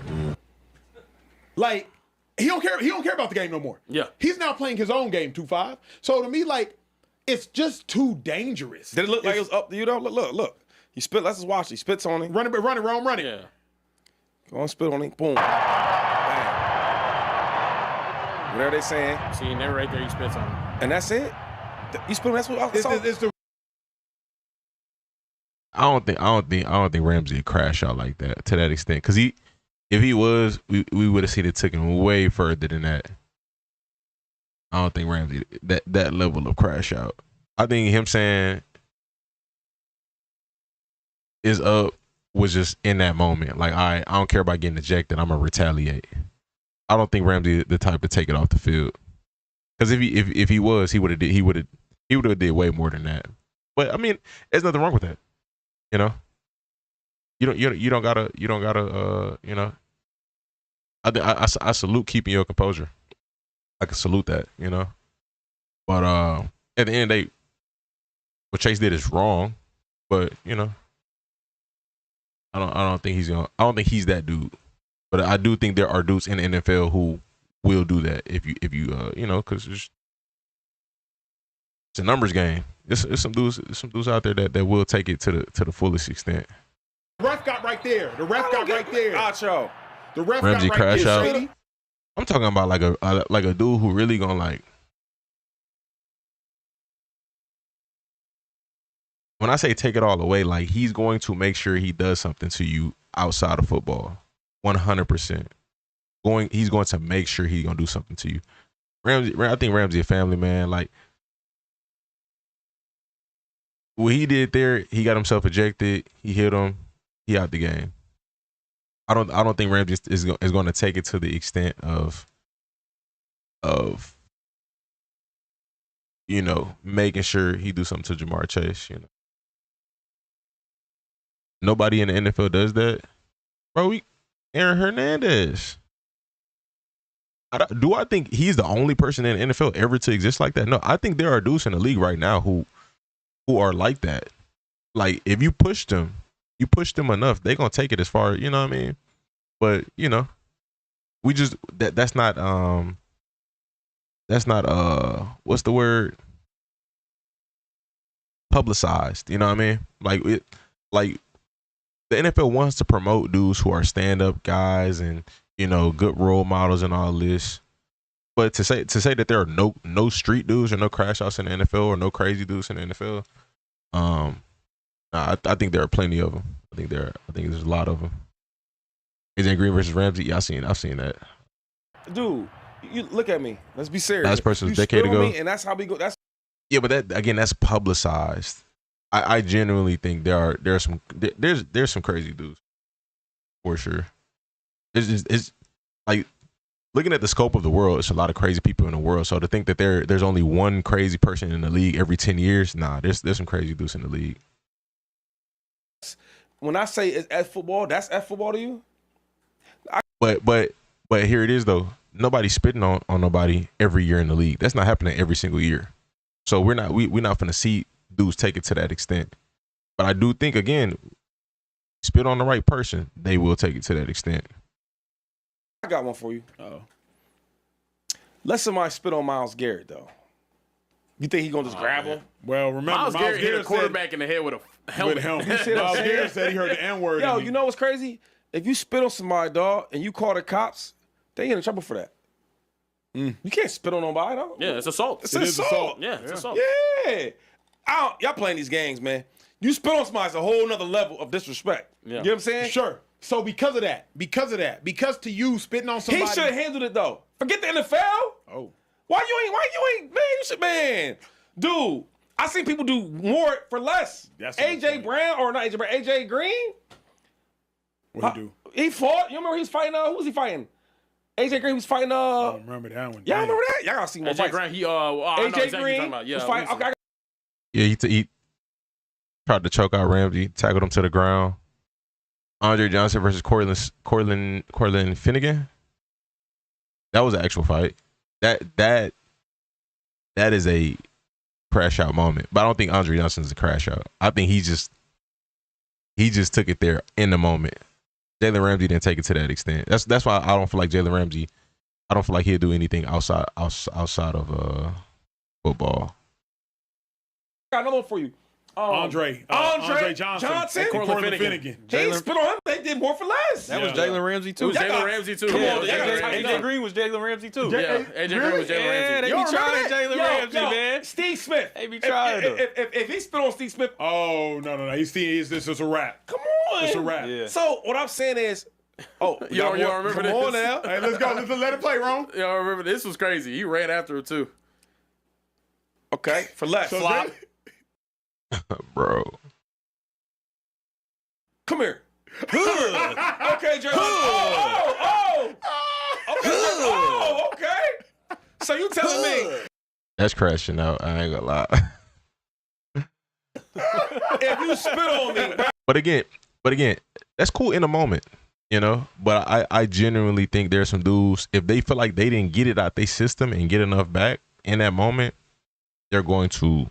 Like, he don't care about the game no more. Yeah. He's now playing his own game, 2-5. So to me, like, it's just too dangerous. Did it look like it was up to you though? Look. He spit. Let's just watch. He spits on him. Run it, Rome, run it. Yeah. Go on, spit on him. Boom. Bang. Whatever they saying, See, and there right there, he spits on him. and that's it. You spit on that's what It's the I don't think Ramsey would crash out like that to that extent. Because if he was, we would have seen it took him way further than that. I don't think Ramsey that level of crash out. I think him saying is up was just in that moment. Like, I don't care about getting ejected. I'm gonna retaliate. I don't think Ramsey the type to take it off the field. Because if he was, he would have did way more than that. But I mean, there's nothing wrong with that. You know, you don't gotta you know. I salute keeping your composure. I can salute that, you know. But at the end of the day, what Chase did is wrong. But you know, I don't think he's that dude. But I do think there are dudes in the NFL who will do that if you you know, because it's a numbers game. There's some dudes out there that will take it to the fullest extent. The ref got right there. The ref got right there. Acho. The ref Ramsey got right crash there. out. Shady. I'm talking about like a dude who really gonna like. When I say take it all away, like he's going to make sure he does something to you outside of football, 100%. He's going to make sure he's gonna do something to you. I think Ramsey a family man. Like what he did there, he got himself ejected. He hit him. He out the game. I don't think Ramsey is going to take it to the extent of you know, making sure he do something to Jamar Chase. You know, nobody in the NFL does that, bro. Aaron Hernandez. Do I think he's the only person in the NFL ever to exist like that? No, I think there are dudes in the league right now who are like that. Like if you push them enough, they're gonna take it as far. You know what I mean? But we just that's not what's the word? Publicized. You know what I mean? Like the NFL wants to promote dudes who are stand-up guys and good role models and all this. But to say that there are no street dudes or no crash outs in the NFL or no crazy dudes in the NFL, I think there are plenty of them. I think there's a lot of them. AJ Green versus Ramsey. Yeah, I've seen that. Dude, you look at me. Let's be serious. Last person was a You decade spit on ago. me, and that's how we go. That's Yeah, but that's publicized. I genuinely think there's some crazy dudes for sure. It's like looking at the scope of the world. It's a lot of crazy people in the world. So to think that there's only one crazy person in the league every 10 years, nah. There's some crazy dudes in the league. when I say it's F football, that's F football to you. But here it is though. Nobody's spitting on nobody every year in the league. That's not happening every single year. So we're not gonna see dudes take it to that extent. But I do think again, spit on the right person, they will take it to that extent. I got one for you. Let somebody spit on Myles Garrett though. You think he gonna just grab him? Well, remember, Myles Garrett hit a said- quarterback in the head with a helmet. With a helmet. You see what I'm Myles saying? Garrett said he heard the N-word. Yo, and you know what's crazy? If you spit on somebody, dog, and you call the cops, they get in trouble for that. You can't spit on nobody, though. Yeah, it's assault. It's It is assault. Yeah, it's assault. Yeah. Y'all playing these games, man. You spit on somebody, it's a whole nother level of disrespect. Yeah. You know what I'm saying? Sure. So because of that, because to you spitting on somebody, He should have handled it though. Forget the NFL. Oh, Why you ain't, man, you should, man. Dude, I seen people do more for less. That's a good AJ point. Brown, or not AJ Brown, AJ Green, what he do? he fought. You remember he was fighting, who was he fighting? AJ Green was fighting, I don't remember that one. y'all Damn. remember that? Y'all gotta see more AJ fights. Grant, I know exactly AJ what you're Green talking about. Yeah, was fighting, we okay, Yeah, he tried to choke out Ramsey, tackled him to the ground. Andre Johnson versus Cortland Finnegan. That was an actual fight. That is a crash out moment. But I don't think Andre Johnson's a crash out. I think he just took it there in the moment. Jalen Ramsey didn't take it to that extent. That's why I don't feel like Jalen Ramsey. I don't feel like he'll do anything outside of football. I got another one for you. Andre Johnson, and Cortland Finnegan. He ain't spit on him. They did more for less. That was Yeah. Jalen Ramsey It too. was Jalen Ramsey too. Come on, Yeah, y'all gotta tighten AJ up. Green was Jalen Ramsey too. Yeah, AJ Green was Jalen Yeah, Ramsey. they Yo, be remember trying that? Jalen Ramsey, man. Steve Smith. They be trying to. If he spit on Steve Smith, Oh no! This is a wrap. come on. It's a wrap. Yeah. So what I'm saying is, Y'all remember come this? on now. Hey, let's go. Let's let it play, Ron. Y'all remember this was crazy. He ran after it too. Okay, for less. So Flop. Bro. Come here. Okay, Jalen. Okay. So you telling me That's crashing out. I ain't gonna lie. if you spit on me, But again, that's cool in the moment, you know. But I genuinely think there's some dudes, if they feel like they didn't get it out their system and get enough back in that moment, they're going to,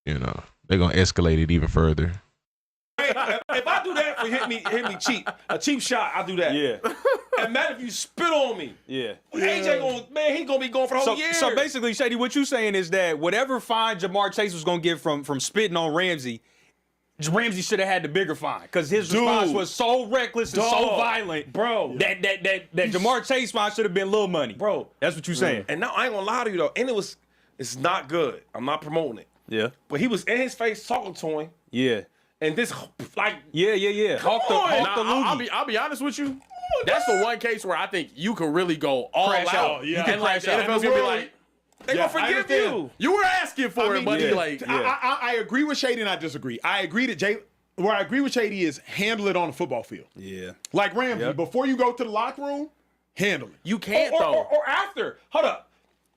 they're gonna escalate it even further. if I do that for hit me cheap, a cheap shot, I'll do that. Yeah, And man, if you spit on me, yeah. AJ he gonna be going for the whole year. So basically, Shady, what you saying is that whatever fine Jamar Chase was gonna get from spitting on Ramsey should have had the bigger fine because his response was so reckless and so violent, bro. That Jamar Chase fine should have been little money, Bro. That's what you saying. And now I ain't gonna lie to you though, and it's not good. I'm not promoting it, Yeah, but he was in his face talking to him, yeah, and this like yeah. Hawk the Nah, loogie. I'll be honest with you. That's the one case where I think you can really go all Crash out. out. Yeah. And You can like crash the out. NFL's gonna be like, they Yeah, gonna I forgive understand. you. you were asking for it, buddy. yeah. Like, I agree with Shady and I disagree. I agree that where I agree with Shady is handle it on the football field. Yeah, Like Ramsey, Yep. before you go to the locker room, handle it. you can't or, though. or after. Hold up.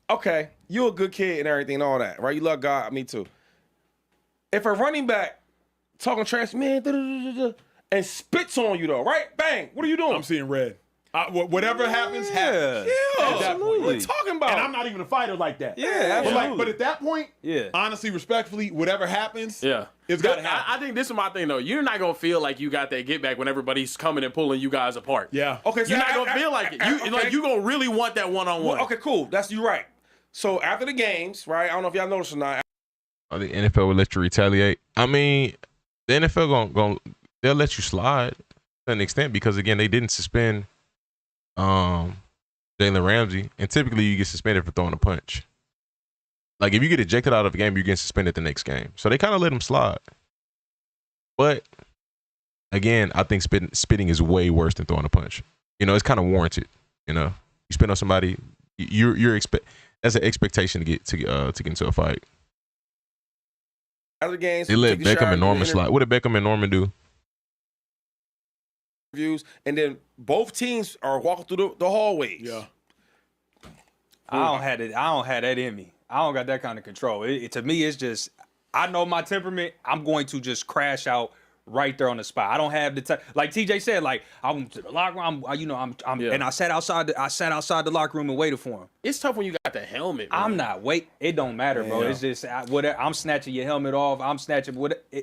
Okay, you a good kid and everything and all that, right? You love God, me too. If a running back talking trash, man, and spits on you though, right? Bang. What are you doing? I'm seeing red. Whatever happens, happens. Yeah, At that point. what are you talking about? And I'm not even a fighter like that. Yeah, absolutely. But at that point, honestly, respectfully, whatever happens, it's got to happen. I think this is my thing, though. You're not going to feel like you got that get back when everybody's coming and pulling you guys apart. Yeah. Okay, so You're not going to feel like it. Like, you're going to really want that one-on-one. Okay, cool. You right. So after the games, right, I don't know if y'all noticed or not. The NFL will let you retaliate. I mean, the NFL they'll let you slide to an extent because, again, they didn't suspend Jalen Ramsey, and typically you get suspended for throwing a punch. Like, if you get ejected out of a game, you get suspended the next game. So they kind of let him slide. But again, I think spitting is way worse than throwing a punch. You know, it's kind of warranted. You know, you spit on somebody, that's an expectation to get into a fight. After the games, they let Beckham and Norman slide. What did Beckham and Norman do? And then both teams are walking through the hallways. Yeah. I don't have that in me. I don't got that kind of control. To me, it's just, I know my temperament. I'm going to just crash out right there on the spot. I don't have the time. Like TJ said, like I went to the locker room. And I sat outside the locker room and waited for him. It's tough when you got the helmet. Man. I'm not It don't matter, bro. It's just I'm snatching your helmet off. I'm snatching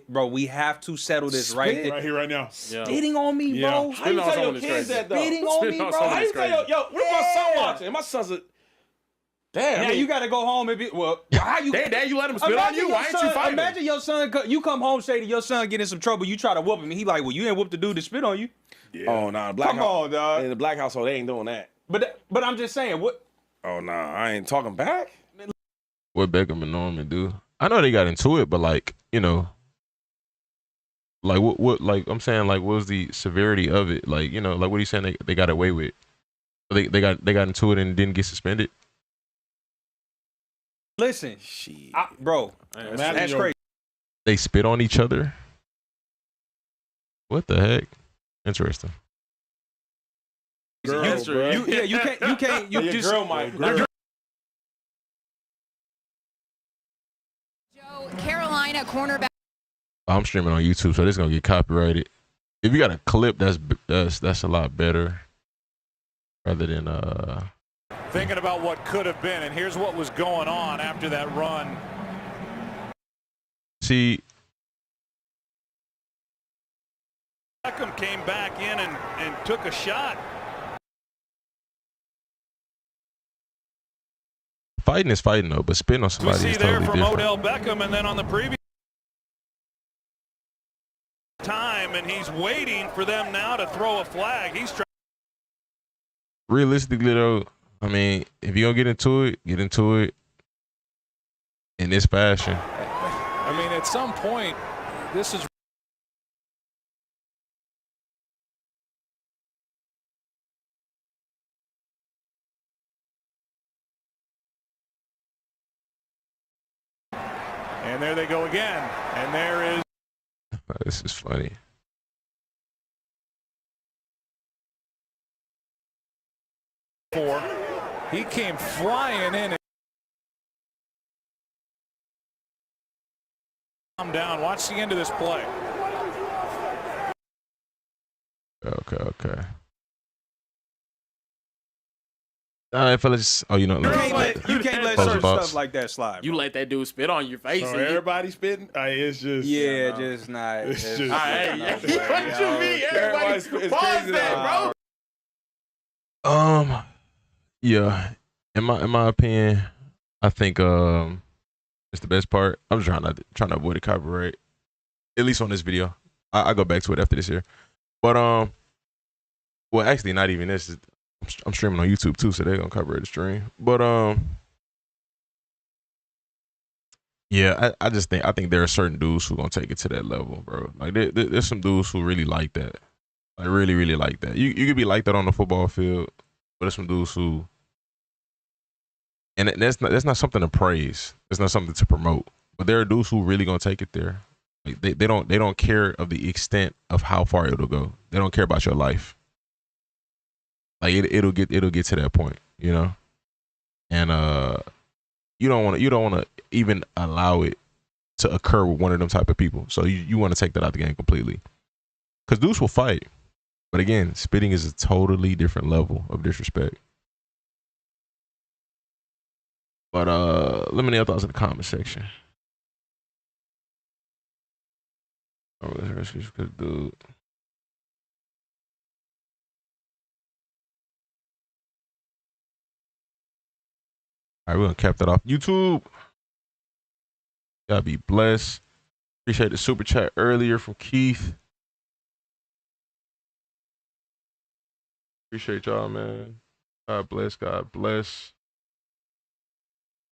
bro. We have to settle this right here, right now. Spitting on me, bro. How you tell your kids that though? Spitting on me, bro. How you tell what if my son watching? My son's a damn. Now you got to go home and be how you? Dad, you let him spit on you? Why ain't you fighting? Imagine your son. You come home, say to your son, get in some trouble. You try to whoop him, and he like, well, you ain't whooped the dude that spit on you. Yeah. Oh no, come on, dog. In the black household, they ain't doing that. But I'm just saying, what? Oh no, I ain't talking back. What Beckham and Norman do? I know they got into it, but like, you know, like what like I'm saying, like what was the severity of it? Like, you know, like what are you saying they got away with? They got into it and didn't get suspended. Listen, bro, that's crazy. They spit on each other. What the heck? Interesting. Girl, you can't. You just. Girl, Mike. Joe, Carolina cornerback. I'm streaming on YouTube, so this is gonna get copyrighted. If you got a clip, that's a lot better, rather than Thinking about what could have been, and here's what was going on after that run. See, Beckham came back in and took a shot. fighting is fighting though, but spitting on somebody is totally different. We see there from Odell Beckham, and then on the previous time, and he's waiting for them now to throw a flag. He's trying. Realistically though, I mean, if you're gonna get into it in this fashion. I mean, at some point, this is. And there they go again. And there is. This is funny. He came flying in. Calm down. Watch the end of this play. Okay. All right, fellas. Oh, you know, You can't let certain stuff like that slide. You let that dude spit on your face. So everybody spitting? It's just just not. It's just. What you mean? Everybody spitting? Pause that, bro. Yeah. In my opinion, I think it's the best part. I'm just trying to avoid the copyright, at least on this video. I go back to it after this here, but well, actually, not even this. I'm streaming on YouTube too, so they're gonna copyright the stream. But yeah, I think there are certain dudes who gonna take it to that level, bro. Like there's some dudes who really like that, like really, really like that. You could be like that on the football field, but there's some dudes who. And that's not something to praise. It's not something to promote. But there are dudes who really gonna take it there. Like they don't care of the extent of how far it'll go. They don't care about your life. Like it'll get to that point, you know. And you don't want to even allow it to occur with one of them type of people. So you want to take that out of the game completely. Because dudes will fight. But again, spitting is a totally different level of disrespect. But let me know your thoughts in the comment section. Oh, that's good, dude. All right, we're gonna cap that off. YouTube. Y'all be blessed. Appreciate the super chat earlier from Keith. Appreciate y'all, man. God bless. God bless.